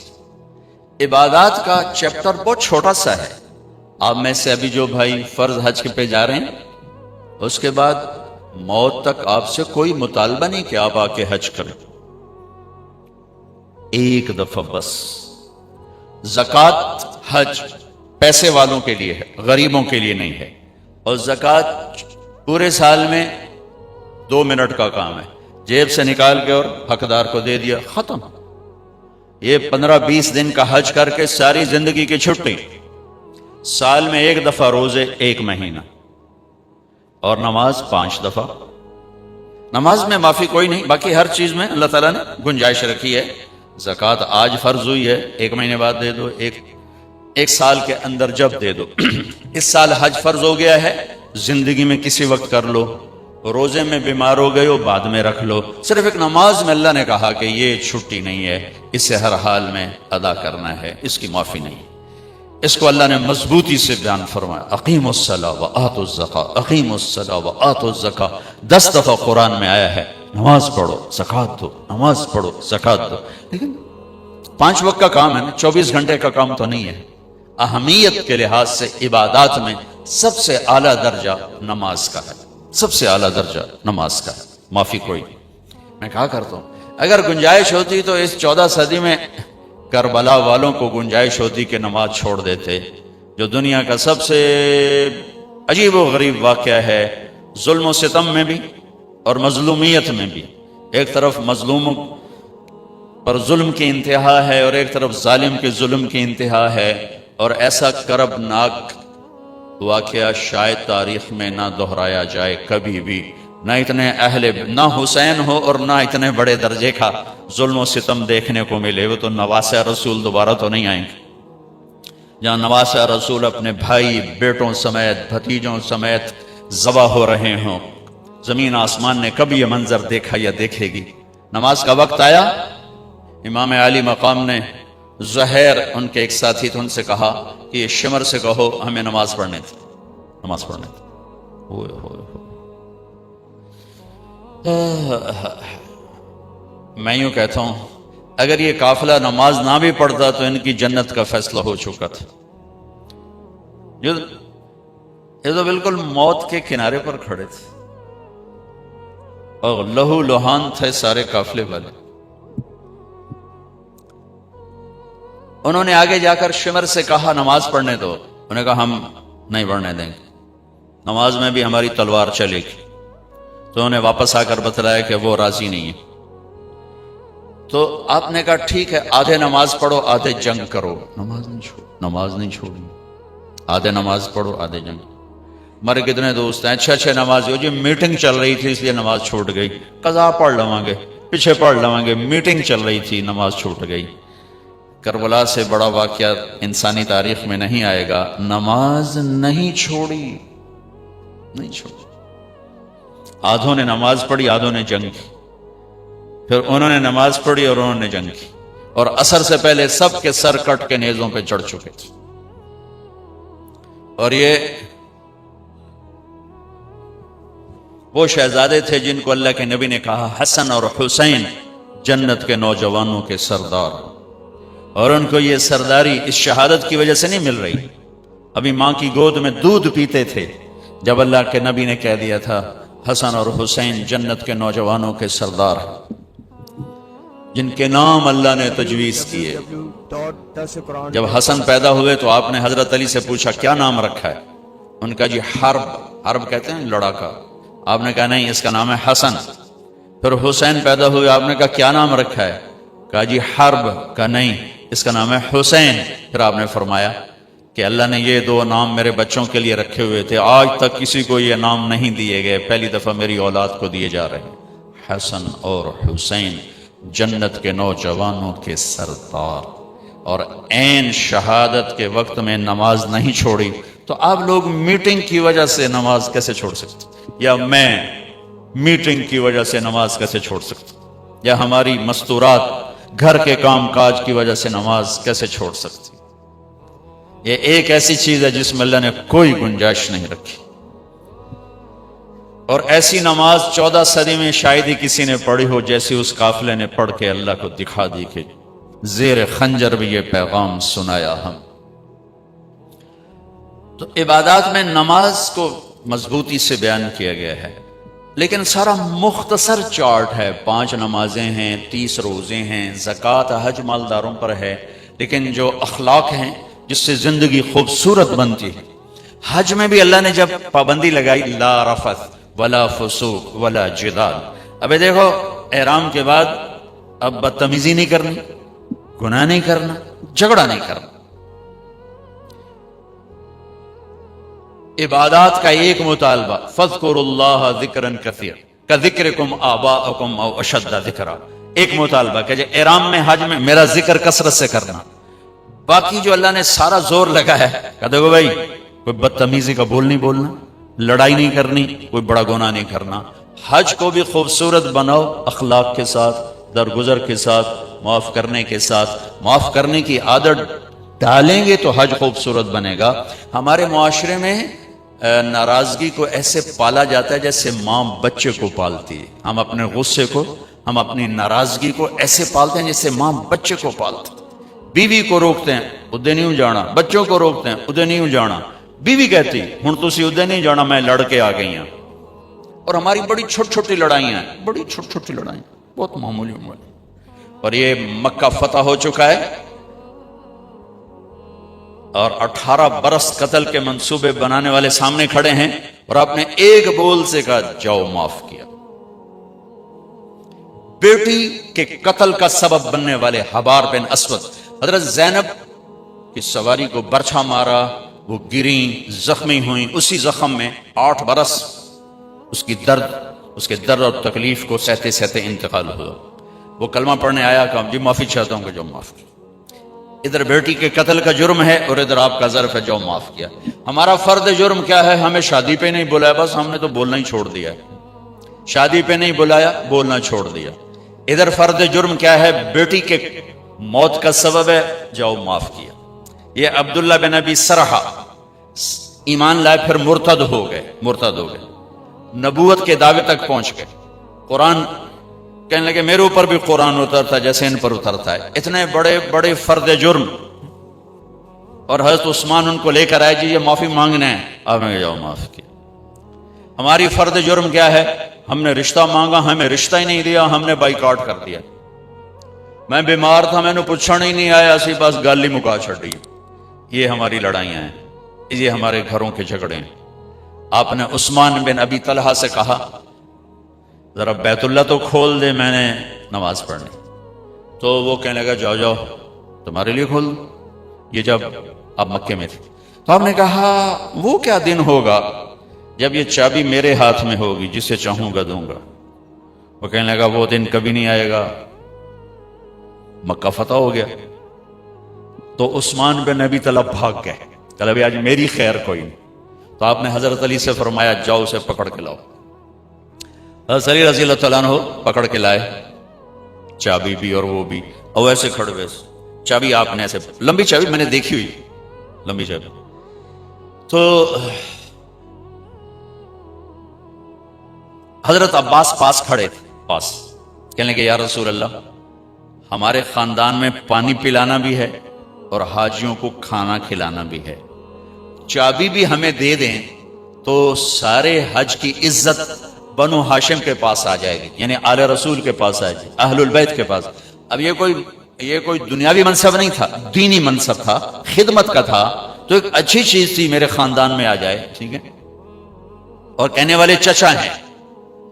عبادات کا چیپٹر بہت چھوٹا سا ہے۔ آپ میں سے ابھی جو بھائی فرض حج پہ جا رہے ہیں، اس کے بعد موت تک آپ سے کوئی مطالبہ نہیں کہ آپ آ کے حج کریں، ایک دفعہ بس۔ زکوٰۃ حج پیسے والوں کے لیے ہے، غریبوں کے لیے نہیں ہے، اور زکوٰۃ پورے سال میں 2 منٹ کا کام ہے، جیب سے نکال کے اور حقدار کو دے دیا، ختم۔ یہ 15-20 دن کا حج کر کے ساری زندگی کی چھٹی، سال میں 1 دفعہ روزے 1 مہینہ، اور نماز 5 دفعہ۔ نماز میں معافی کوئی نہیں، باقی ہر چیز میں اللہ تعالیٰ نے گنجائش رکھی ہے۔ زکوٰۃ آج فرض ہوئی ہے، 1 مہینے بعد دے دو، ایک سال کے اندر جب دے دو۔ اس سال حج فرض ہو گیا ہے، زندگی میں کسی وقت کر لو، روزے میں بیمار ہو گئے ہو بعد میں رکھ لو، صرف ایک نماز میں اللہ نے کہا کہ یہ چھٹی نہیں ہے، اسے ہر حال میں ادا کرنا ہے، اس کی معافی نہیں۔ اس کو اللہ نے مضبوطی سے بیان فرمایا، اقیموا الصلاۃ وآتوا الزکاۃ، اقیموا الصلاۃ وآتوا الزکاۃ، 10 دفعہ قرآن میں آیا ہے نماز پڑھو زکوٰۃ دو، نماز پڑھو زکوٰۃ دو۔ لیکن 5 وقت کا کام ہے نا، 24 گھنٹے کا کام تو نہیں ہے۔ اہمیت کے لحاظ سے عبادات میں سب سے اعلیٰ درجہ نماز کا ہے، سب سے اعلیٰ درجہ نماز کا ہے، معافی کوئی نہیں۔ میں کہا کرتا ہوں اگر گنجائش ہوتی تو اس 14 صدی میں کربلا والوں کو گنجائش ہوتی کہ نماز چھوڑ دیتے، جو دنیا کا سب سے عجیب و غریب واقعہ ہے، ظلم و ستم میں بھی اور مظلومیت میں بھی۔ ایک طرف مظلوموں پر ظلم کی انتہا ہے اور ایک طرف ظالم کے ظلم کی انتہا ہے، اور ایسا کربناک واقعہ شاید تاریخ میں نہ دہرایا جائے کبھی بھی، نہ اتنے نہ حسین ہو اور نہ اتنے بڑے درجے کا ظلم و ستم دیکھنے کو ملے۔ وہ تو نواسہ رسول دوبارہ تو نہیں آئیں گے، جہاں نواسہ رسول اپنے بھائی بیٹوں سمیت بھتیجوں سمیت ذبح ہو رہے ہوں۔ زمین آسمان نے کبھی یہ منظر دیکھا یا دیکھے گی؟ نماز کا وقت آیا، امام عالی مقام نے زہیر ان کے ایک ساتھی تھے، ان سے کہا کہ یہ شمر سے کہو ہمیں نماز پڑھنے تھی، نماز پڑھنے تھی۔ ہوئے ہوئے ہوئے، میں یوں کہتا ہوں اگر یہ قافلہ نماز نہ بھی پڑھتا تو ان کی جنت کا فیصلہ ہو چکا تھا۔ یہ تو بالکل موت کے کنارے پر کھڑے تھے اور لہو لہان تھے سارے قافلے والے۔ انہوں نے آگے جا کر شمر سے کہا نماز پڑھنے دو، انہوں نے کہا ہم نہیں پڑھنے دیں گے، نماز میں بھی ہماری تلوار چلے گی۔ تو انہوں نے واپس آ کر بتلایا کہ وہ راضی نہیں ہے۔ تو آپ نے کہا ٹھیک ہے، آدھے نماز پڑھو آدھے جنگ کرو۔ نماز نہیں چھوڑی، آدھے نماز پڑھو آدھے جنگ۔ ہمارے کتنے دوست ہیں اچھے نماز ہو جی، میٹنگ چل رہی تھی اس لیے نماز چھوٹ گئی، قضا پڑھ لواں گے، پیچھے پڑھ لواں گے، میٹنگ چل رہی تھی نماز چھوٹ گئی۔ کربلا سے بڑا واقعہ انسانی تاریخ میں نہیں آئے گا، نماز نہیں چھوڑی، نہیں چھوڑی۔ آدھوں نے نماز پڑھی آدھوں نے جنگ کی، پھر انہوں نے نماز پڑھی اور انہوں نے جنگ کی، اور عصر سے پہلے سب کے سر کٹ کے نیزوں پہ چڑھ چکے تھے۔ اور یہ وہ شہزادے تھے جن کو اللہ کے نبی نے کہا حسن اور حسین جنت کے نوجوانوں کے سردار، اور ان کو یہ سرداری اس شہادت کی وجہ سے نہیں مل رہی، ابھی ماں کی گود میں دودھ پیتے تھے جب اللہ کے نبی نے کہہ دیا تھا حسن اور حسین جنت کے نوجوانوں کے سردار، جن کے نام اللہ نے تجویز کیے۔ جب حسن پیدا ہوئے تو آپ نے حضرت علی سے پوچھا کیا نام رکھا ہے؟ ان کا جی حرب کہتے ہیں لڑاکا۔ آپ نے کہا نہیں، اس کا نام ہے حسن۔ پھر حسین پیدا ہوئے، آپ نے کہا کیا نام رکھا ہے؟ کہا جی حرب۔ کہا نہیں، اس کا نام ہے حسین۔ پھر آپ نے فرمایا کہ اللہ نے یہ دو نام میرے بچوں کے لیے رکھے ہوئے تھے، آج تک کسی کو یہ نام نہیں دیے گئے، پہلی دفعہ میری اولاد کو دیے جا رہے ہیں۔ حسن اور حسین جنت کے نوجوانوں کے سردار، اور عین شہادت کے وقت میں نماز نہیں چھوڑی، تو آپ لوگ میٹنگ کی وجہ سے نماز کیسے چھوڑ سکتے؟ یا میں میٹنگ کی وجہ سے نماز کیسے چھوڑ سکتا؟ یا ہماری مستورات گھر کے کام کاج کی وجہ سے نماز کیسے چھوڑ سکتی؟ یہ ایک ایسی چیز ہے جس میں اللہ نے کوئی گنجائش نہیں رکھی، اور ایسی نماز 14 صدی میں شاید ہی کسی نے پڑھی ہو جیسی اس قافلے نے پڑھ کے اللہ کو دکھا دی کہ زیر خنجر بھی یہ پیغام سنایا ہم۔ تو عبادات میں نماز کو مضبوطی سے بیان کیا گیا ہے، لیکن سارا مختصر چارٹ ہے، 5 نمازیں ہیں، 30 روزے ہیں، زکوٰۃ حج مالداروں پر ہے، لیکن جو اخلاق ہیں جس سے زندگی خوبصورت بنتی ہے۔ حج میں بھی اللہ نے جب پابندی لگائی لا رفث ولا فسوق ولا جدال، ابھی دیکھو احرام کے بعد اب بدتمیزی نہیں کرنی، گناہ نہیں کرنا، جھگڑا نہیں کرنا۔ عبادات کا ایک مطالبہ فاذکروا اللہ ذکرا کثیرا کذکرکم آباءکم او اشد ذکرا، ایک مطالبہ کہ احرام میں حج میں میرا ذکر کثرت سے کرنا۔ باقی جو اللہ نے سارا زور لگایا ہے کہ دیکھو بھائی کوئی بدتمیزی کا بول نہیں بولنا، لڑائی نہیں کرنی، کوئی بڑا گناہ نہیں کرنا۔ حج کو بھی خوبصورت بناؤ، اخلاق کے ساتھ، درگزر کے ساتھ، معاف کرنے کے ساتھ۔ معاف کرنے کی عادت ڈالیں گے تو حج خوبصورت بنے گا۔ ہمارے معاشرے میں ناراضگی کو ایسے پالا جاتا ہے جیسے ماں بچے کو پالتی ہے۔ ہم اپنے غصے کو، ہم اپنی ناراضگی کو ایسے پالتے ہیں جیسے ماں بچے کو پالتی۔ بیوی کو روکتے ہیں ادھر نہیں جانا، بچوں کو روکتے ہیں ادھر نہیں جانا، بیوی کہتی ہوں تسی ادھر نہیں جانا، میں لڑ کے آ گئی ہوں۔ اور ہماری بڑی چھوٹی چھوٹی لڑائیاں ہیں، بڑی چھوٹی چھوٹی لڑائیاں، بہت معمولی معمولی۔ اور یہ مکہ فتح ہو چکا ہے، اور 18 برس قتل کے منصوبے بنانے والے سامنے کھڑے ہیں، اور آپ نے ایک بول سے کہا جاؤ معاف کیا۔ بیٹی کے قتل کا سبب بننے والے حبار بن اسود، حضرت زینب کی سواری کو برچھا مارا، وہ گریں، زخمی ہوئیں، اسی زخم میں 8 برس اس کے درد اور تکلیف کو سہتے سہتے انتقال ہوا۔ وہ کلمہ پڑھنے آیا کہ جی معافی چاہتا ہوں کہ جو معاف کیا۔ ادھر بیٹی کے قتل کا جرم ہے اور ادھر آپ کا ظرف ہے جو معاف کیا۔ ہمارا فرد جرم کیا ہے؟ ہمیں شادی پہ نہیں بلایا، بس ہم نے تو بولنا ہی چھوڑ دیا، شادی پہ نہیں بلایا، بولنا چھوڑ دیا۔ ادھر فرد جرم کیا ہے؟ بیٹی کے موت کا سبب ہے، جاؤ معاف کیا۔ یہ عبداللہ بن ابی سرحہ ایمان لائے پھر مرتد ہو گئے، نبوت کے دعوے تک پہنچ گئے۔ قرآن کہنے لگے میرے اوپر بھی قرآن اترتا جیسے ان پر اترتا ہے، اتنے بڑے بڑے فرد جرم۔ اور حضرت عثمان ان کو لے کر آئے، جی یہ معافی مانگنا ہے، آپ نے جاؤ معاف کیا۔ ہماری فرد جرم کیا ہے؟ ہم نے رشتہ مانگا، ہمیں رشتہ ہی نہیں دیا، ہم نے بائیکاٹ کر دیا۔ میں بیمار تھا، میں نے پوچھنا ہی نہیں آیا، اسی پاس گالی مکا چھڑی۔ یہ ہماری لڑائیاں ہیں، یہ ہمارے گھروں کے جھگڑے ہیں۔ آپ نے عثمان بن ابی طلحہ سے کہا ذرا بیت اللہ تو کھول دے، میں نے نماز پڑھنی۔ تو وہ کہنے لگا جاؤ جاؤ تمہارے لیے کھول دو، یہ جب آپ مکے میں تھے۔ تو آپ نے کہا وہ کیا دن ہوگا جب یہ چابی میرے ہاتھ میں ہوگی، جسے چاہوں گا دوں گا۔ وہ کہنے لگا وہ دن کبھی نہیں آئے گا۔ مکہ فتح ہو گیا تو عثمان بن ابی طلحہ بھاگ گئے، کہ ابھی آج میری خیر کوئی نہیں۔ تو آپ نے حضرت علی سے فرمایا جاؤ اسے پکڑ کے لاؤ۔ حضرت علی رضی اللہ تعالیٰ عنہ پکڑ کے لائے، چابی بھی اور وہ بھی، اور ایسے کھڑے ہوئے، چابی آپ نے ایسے، لمبی چابی میں نے دیکھی ہوئی، لمبی چابی۔ تو حضرت عباس پاس کھڑے تھے، پاس کہنے کہ یا رسول اللہ، ہمارے خاندان میں پانی پلانا بھی ہے اور حاجیوں کو کھانا کھلانا بھی ہے، چابی بھی ہمیں دے دیں تو سارے حج کی عزت بنو ہاشم کے پاس آ جائے گی، یعنی آل رسول کے پاس آئے گی، اہل البیت کے پاس۔ اب یہ کوئی دنیاوی منصب نہیں تھا، دینی منصب تھا، خدمت کا تھا، تو ایک اچھی چیز تھی میرے خاندان میں آ جائے، ٹھیک ہے۔ اور کہنے والے چچا ہیں،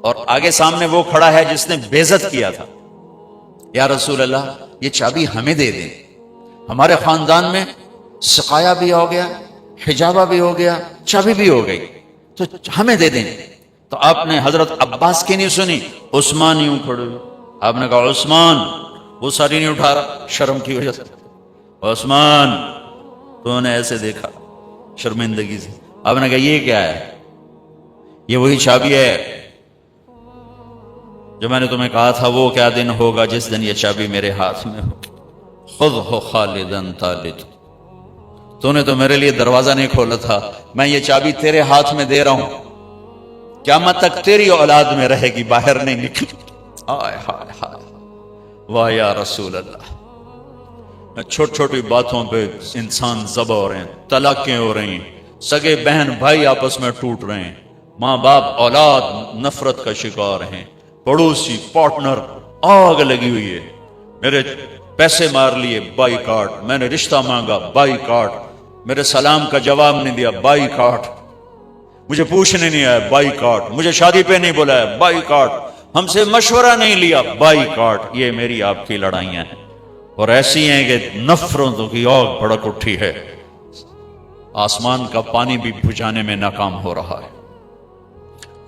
اور آگے سامنے وہ کھڑا ہے جس نے بے عزت کیا تھا، یا رسول اللہ یہ چابی ہمیں دے دیں، ہمارے خاندان میں سقایا بھی ہو گیا، حجابہ بھی ہو گیا، چابی بھی ہو گئی، تو ہمیں دے دیں۔ تو آپ نے حضرت عباس کی نہیں سنی، عثمان یوں کھڑے ہوئے، آپ نے کہا عثمان، وہ ساری نہیں اٹھا رہا شرم کی وجہ سے، عثمان، تو نے ایسے دیکھا شرمندگی سے، آپ نے کہا یہ کیا ہے؟ یہ وہی چابی ہے جو میں نے تمہیں کہا تھا وہ کیا دن ہوگا جس دن یہ چابی میرے ہاتھ میں ہو، خود ہو خالدن طالد، تو نے تو میرے لیے دروازہ نہیں کھولا تھا، میں یہ چابی تیرے ہاتھ میں دے رہا ہوں، قیامت تک تیری اولاد میں رہے گی، باہر نہیں نکلی۔ ہائے ہائے ہائے، واہ یا رسول اللہ۔ چھوٹی چھوٹی باتوں پہ انسان ذبح ہو رہے ہیں، طلاقیں ہو رہی ہیں، سگے بہن بھائی آپس میں ٹوٹ رہے ہیں، ماں باپ اولاد نفرت کا شکار ہیں، پڑوسی پارٹنر آگ لگی ہوئی ہے، میرے پیسے مار لیے بائی کاٹ، میں نے رشتہ مانگا بائی کاٹ، میرے سلام کا جواب نہیں دیا بائی کاٹ، مجھے پوچھنے نہیں آیا بائی کاٹ، مجھے شادی پہ نہیں بلایا بائی کاٹ، ہم سے مشورہ نہیں لیا بائی کاٹ۔ یہ میری آپ کی لڑائیاں ہیں، اور ایسی ہیں کہ نفرتوں کی آگ بھڑک اٹھی ہے، آسمان کا پانی بھی بجھانے میں ناکام ہو رہا ہے۔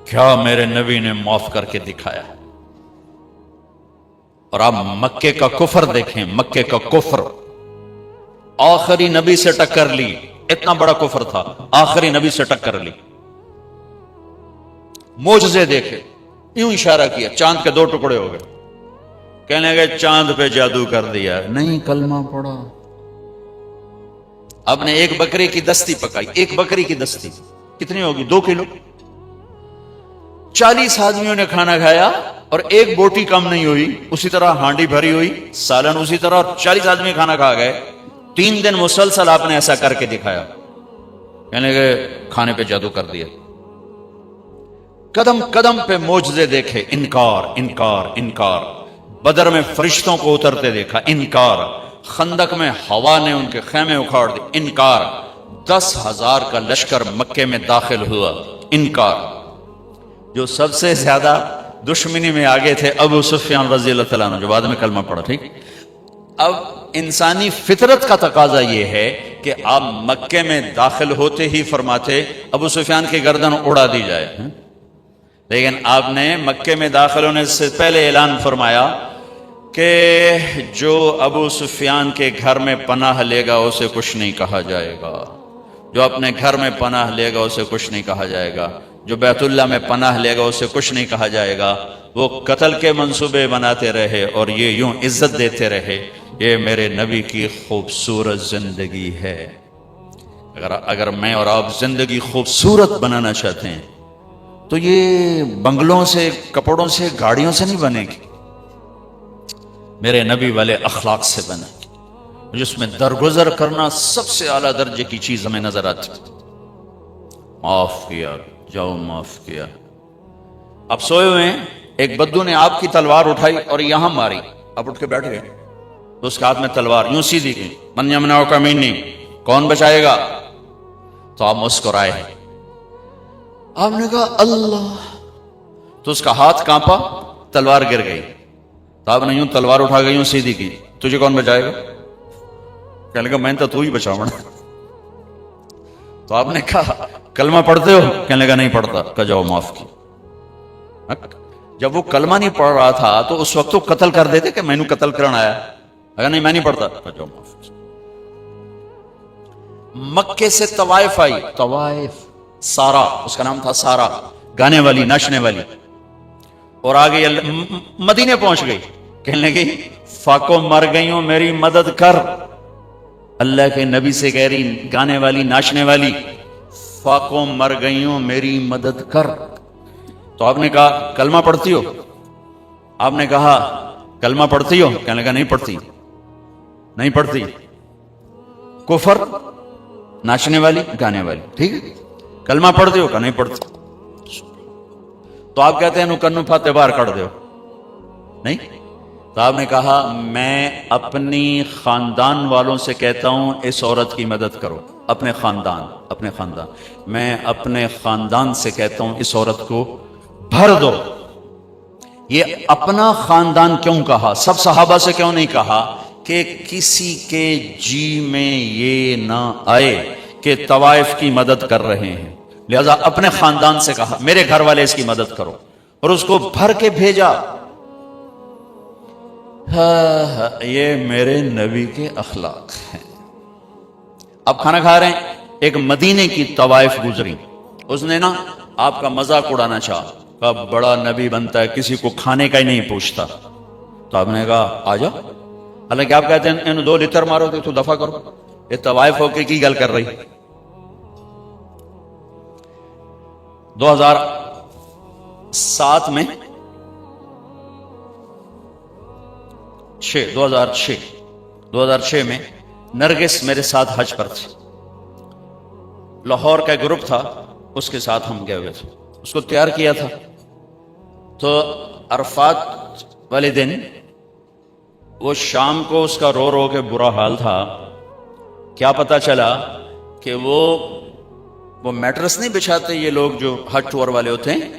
کیا میرے نبی نے معاف کر کے دکھایا۔ اور آپ مکے کا کفر دیکھیں، مکے کا کفر، آخری نبی سے ٹکر لی، اتنا بڑا کفر تھا، آخری نبی سے ٹکر لی، معجزے دیکھے، یوں اشارہ کیا، چاند کے 2 ٹکڑے ہو گئے، کہنے لگے چاند پہ جادو کر دیا، نہیں کلمہ پڑھا۔ آپ نے ایک بکری کی دستی پکائی، ایک بکری کی دستی کتنی ہوگی؟ 2 کلو، 40 آدمیوں نے کھانا کھایا اور ایک بوٹی کم نہیں ہوئی، اسی طرح ہانڈی بھری ہوئی، سالن اسی طرح، اور 40 آدمی کھانا کھا گئے۔ 3 دن مسلسل آپ نے ایسا کر کے دکھایا، کہنے لگے کھانے پہ جادو کر دیا۔ قدم قدم پہ معجزے دیکھے، انکار انکار انکار، بدر میں فرشتوں کو اترتے دیکھا، انکار، خندق میں ہوا نے ان کے خیمے اکھاڑ دی، انکار، 10,000 کا لشکر مکے میں داخل ہوا، انکار۔ جو سب سے زیادہ دشمنی میں آگے تھے ابو سفیان رضی اللہ تعالیٰ عنہ، جو بعد میں کلمہ پڑھا، ٹھیک۔ اب انسانی فطرت کا تقاضا یہ ہے کہ آپ مکے میں داخل ہوتے ہی فرماتے ابو سفیان کی گردن اڑا دی جائے، لیکن آپ نے مکے میں داخل ہونے سے پہلے اعلان فرمایا کہ جو ابو سفیان کے گھر میں پناہ لے گا اسے کچھ نہیں کہا جائے گا، جو اپنے گھر میں پناہ لے گا اسے کچھ نہیں کہا جائے گا، جو بیت اللہ میں پناہ لے گا اسے کچھ نہیں کہا جائے گا۔ وہ قتل کے منصوبے بناتے رہے اور یہ یوں عزت دیتے رہے۔ یہ میرے نبی کی خوبصورت زندگی ہے۔ اگر میں اور آپ زندگی خوبصورت بنانا چاہتے ہیں تو یہ بنگلوں سے، کپڑوں سے، گاڑیوں سے نہیں بنے گی، میرے نبی والے اخلاق سے بنے گی، جس میں درگزر کرنا سب سے اعلیٰ درجے کی چیز ہمیں نظر آتی۔ معاف کیا، جاؤ معاف کیا۔ اب سوئے ہوئے ہیں، ایک بدو نے آپ کی تلوار اٹھائی اور یہاں ماری، آپ اٹھ کے بیٹھ گئے، تو اس کے ہاتھ میں تلوار یوں سیدھی گئی، من یمنعک منی، کون بچائے گا؟ تو آپ مسکرائے، آپ نے کہا اللہ، تو اس کا ہاتھ کانپا، تلوار گر گئی، تو آپ نے یوں تلوار اٹھا گئی، یوں سیدھی کی، تجھے کون بچائے گا؟ کہنے لگا میں تو ہی بچاؤں گا۔ تو آپ نے کہا کلمہ پڑھتے ہو؟ کہنے لگا نہیں پڑھتا۔ کہا جاؤ معاف کی۔ جب وہ کلمہ نہیں پڑھ رہا تھا تو اس وقت تو قتل کر دیتے کہ میں نے قتل کرنا آیا، اگر نہیں میں نہیں پڑھتا۔ کہا جاؤ معاف کی۔ مکے سے طوائف آئی، طوائف، سارا اس کا نام تھا، سارا گانے والی، ناچنے والی، اور آگے مدینے پہنچ گئی، کہنے لگی فاقو مر گئی ہوں میری مدد کر، اللہ کے نبی سے کہہ رہی گانے والی، ناچنے والی، فاقوں مر گئیوں میری مدد کر. تو آپ نے کہا کلمہ پڑھتی ہو؟ آپ نے کہا کلمہ پڑھتی ہو؟ کہنے لگا نہیں پڑھتی. نہیں پڑھتی. کفر ناچنے والی گانے والی. ٹھیک ہے. کلمہ پڑھتی ہو؟ کہ نہیں پڑھتی. تو آپ کہتے ہیں نو کنو پھاتے باہر کر دو. نہیں. تو آپ نے کہا میں اپنی خاندان والوں سے کہتا ہوں اس عورت کی مدد کرو. اپنے خاندان میں اپنے خاندان سے کہتا ہوں اس عورت کو بھر دو. یہ اپنا خاندان کیوں کہا؟ سب صحابہ سے کیوں نہیں کہا کہ کسی کے جی میں یہ نہ آئے کہ طوائف کی مدد کر رہے ہیں؟ لہذا اپنے خاندان سے کہا میرے گھر والے اس کی مدد کرو، اور اس کو بھر کے بھیجا. یہ میرے نبی کے اخلاق ہیں. اب کھانا کھا رہے ہیں، ایک مدینے کی طوائف گزری، اس نے نا آپ کا مذاق اڑانا چاہا، کہا بڑا نبی بنتا ہے کسی کو کھانے کا ہی نہیں پوچھتا. تو آپ نے کہا آ جاؤ. حالانکہ آپ کہتے ہیں ان 2 لتر مارو تو دفع کرو. یہ طوائف ہو کے کی گل کر رہی. 2007 میں 2006 میں نرگس میرے ساتھ حج پر تھے. لاہور کا گروپ تھا، اس کے ساتھ ہم گئے ہوئے تھے. اس کو تیار کیا تھا. تو عرفات والے دن وہ شام کو اس کا رو رو کے برا حال تھا. کیا پتا چلا کہ وہ میٹرس نہیں بچھاتے یہ لوگ جو حج ٹور والے ہوتے ہیں،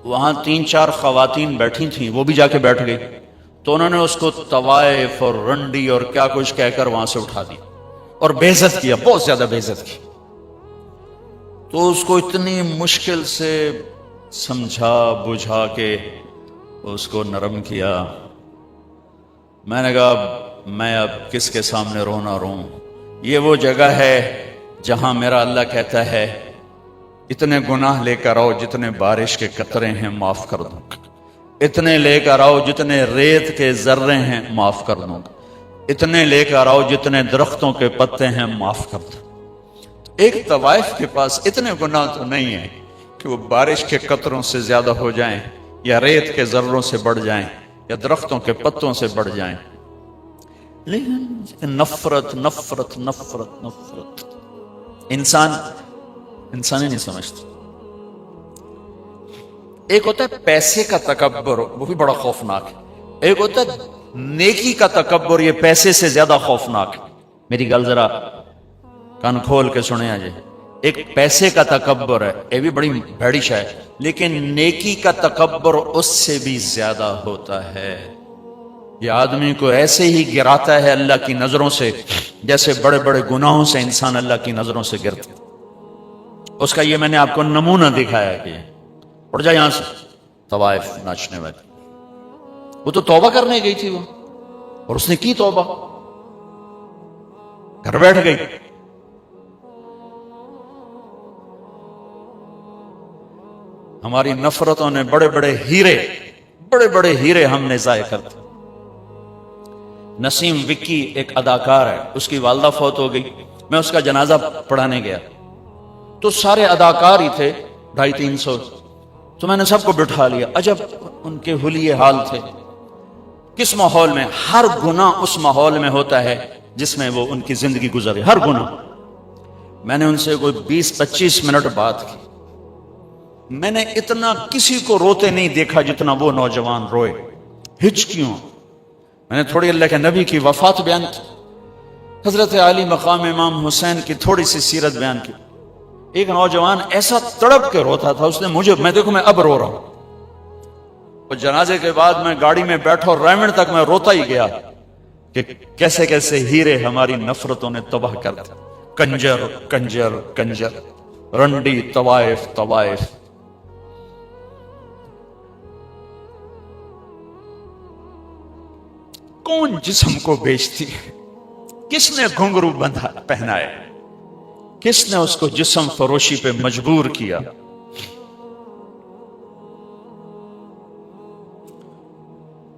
وہاں 3-4 خواتین بیٹھی تھیں، وہ بھی جا کے بیٹھ گئی. تو انہوں نے اس کو طوائف اور رنڈی اور کیا کچھ کہہ کر وہاں سے اٹھا دی اور بے عزت کیا، بہت زیادہ بے عزت کی. تو اس کو اتنی مشکل سے سمجھا بجھا کے اس کو نرم کیا. میں نے کہا میں اب کس کے سامنے رونا روں؟ یہ وہ جگہ ہے جہاں میرا اللہ کہتا ہے اتنے گناہ لے کر آؤ جتنے بارش کے قطرے ہیں معاف کر دوں گا. اتنے لے کر آؤ جتنے ریت کے ذرے ہیں معاف کر دوں گا. اتنے لے کر آؤ جتنے درختوں کے پتے ہیں معاف کر دوں. ایک طوائف کے پاس اتنے گناہ تو نہیں ہیں کہ وہ بارش کے قطروں سے زیادہ ہو جائیں، یا ریت کے ذروں سے بڑھ جائیں، یا درختوں کے پتوں سے بڑھ جائیں. لیکن نفرت نفرت نفرت نفرت انسان ہی نہیں سمجھتا. ایک ہوتا ہے پیسے کا تکبر، وہ بھی بڑا خوفناک ہے. ایک ہوتا ہے نیکی کا تکبر، یہ پیسے سے زیادہ خوفناک ہے. میری گل ذرا کان کھول کے سنیں آجے. ایک پیسے کا تکبر ہے، یہ بھی بڑی بھڑی شے ہے، لیکن نیکی کا تکبر اس سے بھی زیادہ ہوتا ہے. یہ آدمی کو ایسے ہی گراتا ہے اللہ کی نظروں سے جیسے بڑے بڑے گناہوں سے انسان اللہ کی نظروں سے گرتا. اس کا یہ میں نے آپ کو نمونہ دکھایا کہ اٹھ جائے یہاں سے. طوائف ناچنے والی، وہ تو توبہ کرنے گئی تھی وہ، اور اس نے کی توبہ، گھر بیٹھ گئی. ہماری نفرتوں نے بڑے بڑے ہیرے ہم نے ضائع کر دیے. نسیم وکی ایک اداکار ہے، اس کی والدہ فوت ہو گئی. میں اس کا جنازہ پڑھانے گیا تو سارے اداکار ہی تھے، 250-300. تو میں نے سب کو بٹھا لیا. عجب ان کے حلیے حال تھے. کس ماحول میں؟ ہر گناہ اس ماحول میں ہوتا ہے جس میں وہ ان کی زندگی گزرے، ہر گناہ. میں نے ان سے کوئی 20-25 منٹ بات کی. میں نے اتنا کسی کو روتے نہیں دیکھا جتنا وہ نوجوان روئے. ہچکیوں. میں نے تھوڑی اللہ کے نبی کی وفات بیان کی، حضرت علی مقام امام حسین کی تھوڑی سی سیرت بیان کی. ایک نوجوان ایسا تڑپ کے روتا تھا، اس نے میں اب رو رہا ہوں. اور جنازے کے بعد میں گاڑی میں بیٹھا اور ریمنڈ تک میں روتا ہی گیا کہ کیسے کیسے ہیرے ہماری نفرتوں نے تباہ کر دیا. کنجر کنجر کنجر، رنڈی طوائف طوائف. کون جسم کو بیچتی ہے؟ کس نے گھنگرو بندھا پہنائے؟ کس نے اس کو جسم فروشی پہ مجبور کیا؟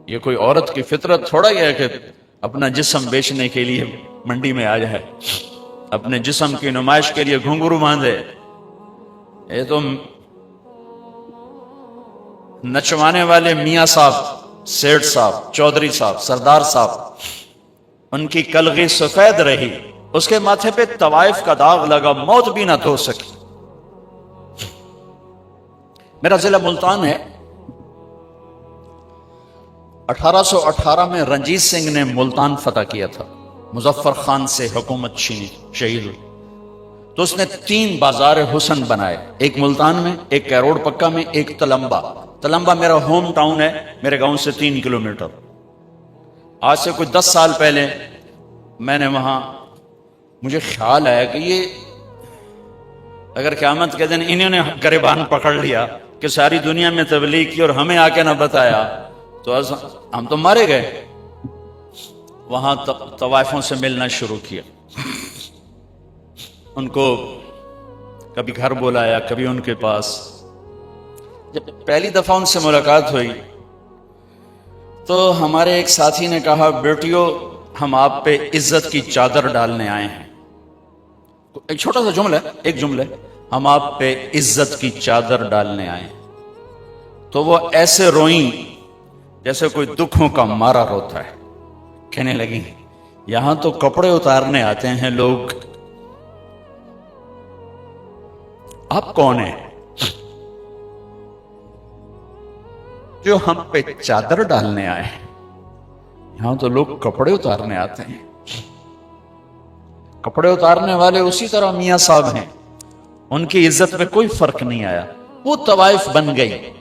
یہ کوئی عورت کی فطرت تھوڑا ہی ہے کہ اپنا جسم بیچنے کے لیے منڈی میں آ جائے. اپنے جسم کی نمائش کے لیے گھنگرو باندھے. یہ تو نچوانے والے میاں صاحب، سیٹھ صاحب، چودھری صاحب، سردار صاحب، ان کی کلغی سفید رہی، اس کے ماتھے پہ طوائف کا داغ لگا، موت بھی نہ دھو سکی. میرا ضلع ملتان ہے. 1818 میں رنجیت سنگھ نے ملتان فتح کیا تھا، مظفر خان سے حکومت چھینی، شہید ہوئی. تو اس نے 3 بازار حسن بنائے، ایک ملتان میں، ایک کیروڑ پکا میں، ایک تلمبا. تلمبا میرا ہوم ٹاؤن ہے، میرے گاؤں سے 3 کلومیٹر. آج سے کوئی 10 سال پہلے میں نے وہاں، مجھے خیال آیا کہ یہ اگر قیامت کے دن انہوں نے گریبان پکڑ لیا کہ ساری دنیا میں تبلیغ کی اور ہمیں آ کے نہ بتایا تو ہم تو مارے گئے. وہاں طوائفوں سے ملنا شروع کیا، ان کو کبھی گھر بلایا، کبھی ان کے پاس. جب پہلی دفعہ ان سے ملاقات ہوئی تو ہمارے ایک ساتھی نے کہا، بیٹیو ہم آپ پہ عزت کی چادر ڈالنے آئے ہیں. ایک چھوٹا سا جملہ ہے، ایک جملہ ہے، ہم آپ پہ عزت کی چادر ڈالنے آئے ہیں. تو وہ ایسے روئیں جیسے کوئی دکھوں کا مارا روتا ہے. کہنے لگی یہاں تو کپڑے اتارنے آتے ہیں لوگ، آپ کون ہیں جو ہم پہ چادر ڈالنے آئے ہیں؟ یہاں تو لوگ کپڑے اتارنے آتے ہیں. کپڑے اتارنے والے اسی طرح میاں صاحب ہیں، ان کی عزت میں کوئی فرق نہیں آیا، وہ طوائف بن گئی.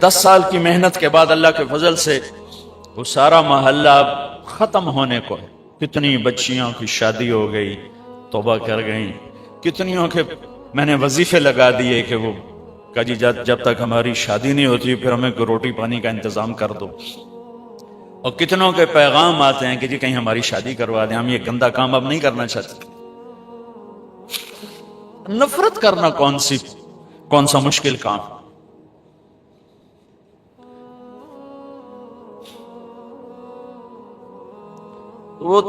10 سال کی محنت کے بعد اللہ کے فضل سے وہ سارا محلہ ختم ہونے کو ہے. کتنی بچیوں کی شادی ہو گئی، توبہ کر گئیں. کتنیوں کے میں نے وظیفے لگا دیے کہ وہ کہا جی جب تک ہماری شادی نہیں ہوتی پھر ہمیں روٹی پانی کا انتظام کر دو. اور کتنوں کے پیغام آتے ہیں کہ جی کہیں ہماری شادی کروا دیں، ہم یہ گندا کام اب نہیں کرنا چاہتے. نفرت کرنا کون سا مشکل کام؟ وہ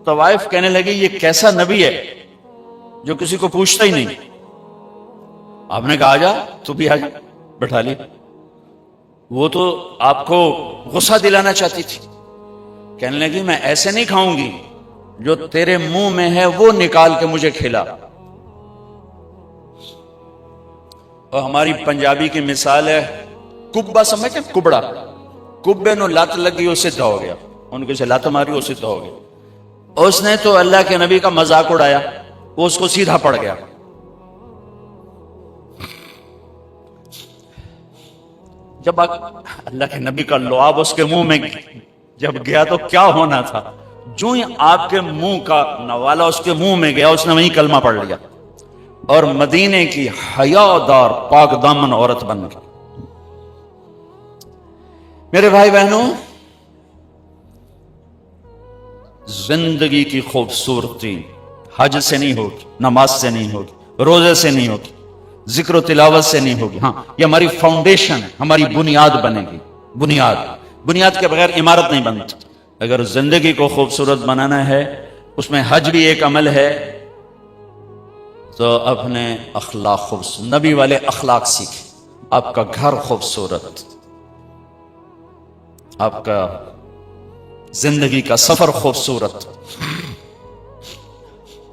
طوائف کہنے لگی یہ کیسا نبی ہے جو کسی کو پوچھتا ہی نہیں. آپ نے کہا آجا، تو بھی آجا، بٹھا لی. وہ تو آپ کو غصہ دلانا چاہتی تھی. کہنے لگی میں ایسے نہیں کھاؤں گی، جو تیرے منہ میں ہے وہ نکال کے مجھے کھلا. اور ہماری پنجابی کی مثال ہے کبا، سمجھتے ہیں کبڑا، کبے نو لت لگی وہ سدھا ہو گیا، ان کے سے لت ماری وہ سدھا ہو گیا. اس نے تو اللہ کے نبی کا مذاق اڑایا، وہ اس کو سیدھا پڑ گیا. جب اللہ کے نبی کا لعاب اس کے منہ میں جب گیا تو کیا ہونا تھا؟ جو ہی آپ کے منہ کا نوالا اس کے منہ میں گیا، اس نے وہیں کلمہ پڑھ لیا اور مدینے کی حیادار پاک دامن عورت بن گئی. میرے بھائی بہنوں، زندگی کی خوبصورتی حج سے نہیں ہوگی، نماز سے نہیں ہوگی، روزے سے نہیں ہوگی، ذکر و تلاوت سے نہیں ہوگی. ہاں یہ ہماری فاؤنڈیشن ہے، ہماری بنیاد بنے گی. بنیاد کے بغیر عمارت نہیں بنتی. اگر زندگی کو خوبصورت بنانا ہے، اس میں حج بھی ایک عمل ہے، تو اپنے اخلاق خوبصورت، نبی والے اخلاق سیکھیں. آپ کا گھر خوبصورت، آپ کا زندگی کا سفر خوبصورت،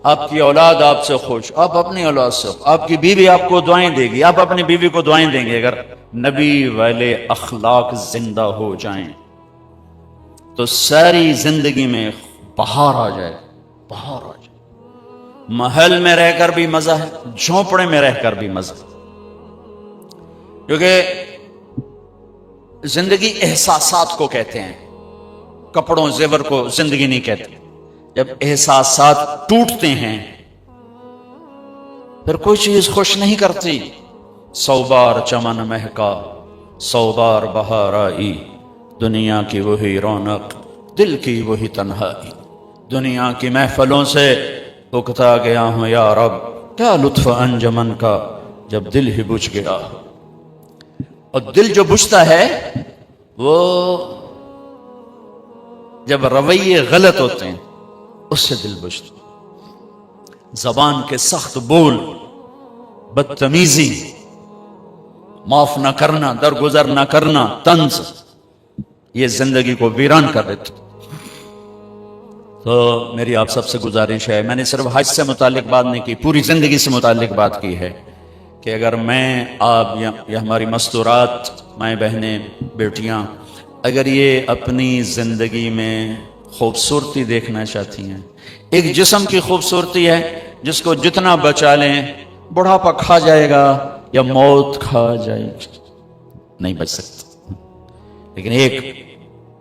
آپ کی اولاد آپ سے خوش، آپ اپنی اولاد سے، آپ کی بیوی آپ کو دعائیں دے گی، آپ اپنی بیوی کو دعائیں دیں گے. اگر نبی والے اخلاق زندہ ہو جائیں تو ساری زندگی میں بہار آ جائے، بہار آ جائے. محل میں رہ کر بھی مزہ ہے، جھونپڑے میں رہ کر بھی مزہ ہے. کیونکہ زندگی احساسات کو کہتے ہیں، کپڑوں زیور کو زندگی نہیں کہتے. جب احساسات ٹوٹتے ہیں پھر کوئی چیز خوش نہیں کرتی. 100 بار چمن مہکا، 100 بار بہار آئی، دنیا کی وہی رونق، دل کی وہی تنہائی. دنیا کی محفلوں سے اکتا گیا ہوں یا رب، کیا لطف انجمن کا جب دل ہی بجھ گیا. اور دل جو بجھتا ہے وہ جب رویے غلط ہوتے ہیں اس سے دل بجھتا، زبان کے سخت بول، بدتمیزی، معاف نہ کرنا، درگزر نہ کرنا، طنز، یہ زندگی کو ویران کر دیتے۔ تو میری آپ سب سے گزارش ہے، میں نے صرف حج سے متعلق بات نہیں کی، پوری زندگی سے متعلق بات کی ہے کہ اگر میں، آپ یا ہماری مستورات مائیں بہنیں بیٹیاں اگر یہ اپنی زندگی میں خوبصورتی دیکھنا چاہتی ہیں، ایک جسم کی خوبصورتی ہے جس کو جتنا بچا لیں بڑھاپا کھا جائے گا یا موت کھا جائے گی، نہیں بچ سکتا، لیکن ایک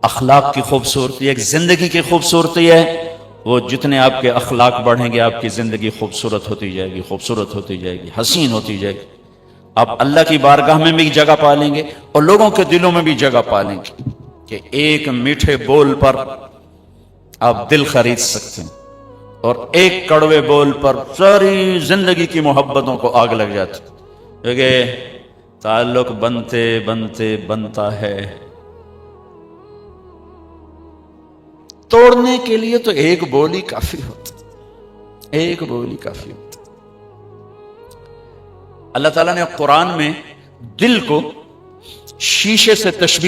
اخلاق کی خوبصورتی، ایک زندگی کی خوبصورتی ہے، وہ جتنے آپ کے اخلاق بڑھیں گے آپ کی زندگی خوبصورت ہوتی جائے گی، خوبصورت ہوتی جائے گی، حسین ہوتی جائے گی، آپ اللہ کی بارگاہ میں بھی جگہ پا لیں گے اور لوگوں کے دلوں میں بھی جگہ پا لیں گے کہ ایک میٹھے بول پر آپ دل خرید سکتے ہیں اور ایک کڑوے بول پر ساری زندگی کی محبتوں کو آگ لگ جاتی، کیونکہ تعلق بنتے بنتے بنتا ہے، توڑنے کے لیے تو ایک بولی کافی ہوتی، ایک بولی کافی ہوتی۔ اللہ تعالیٰ نے قرآن میں دل کو شیشے سے تشبیہ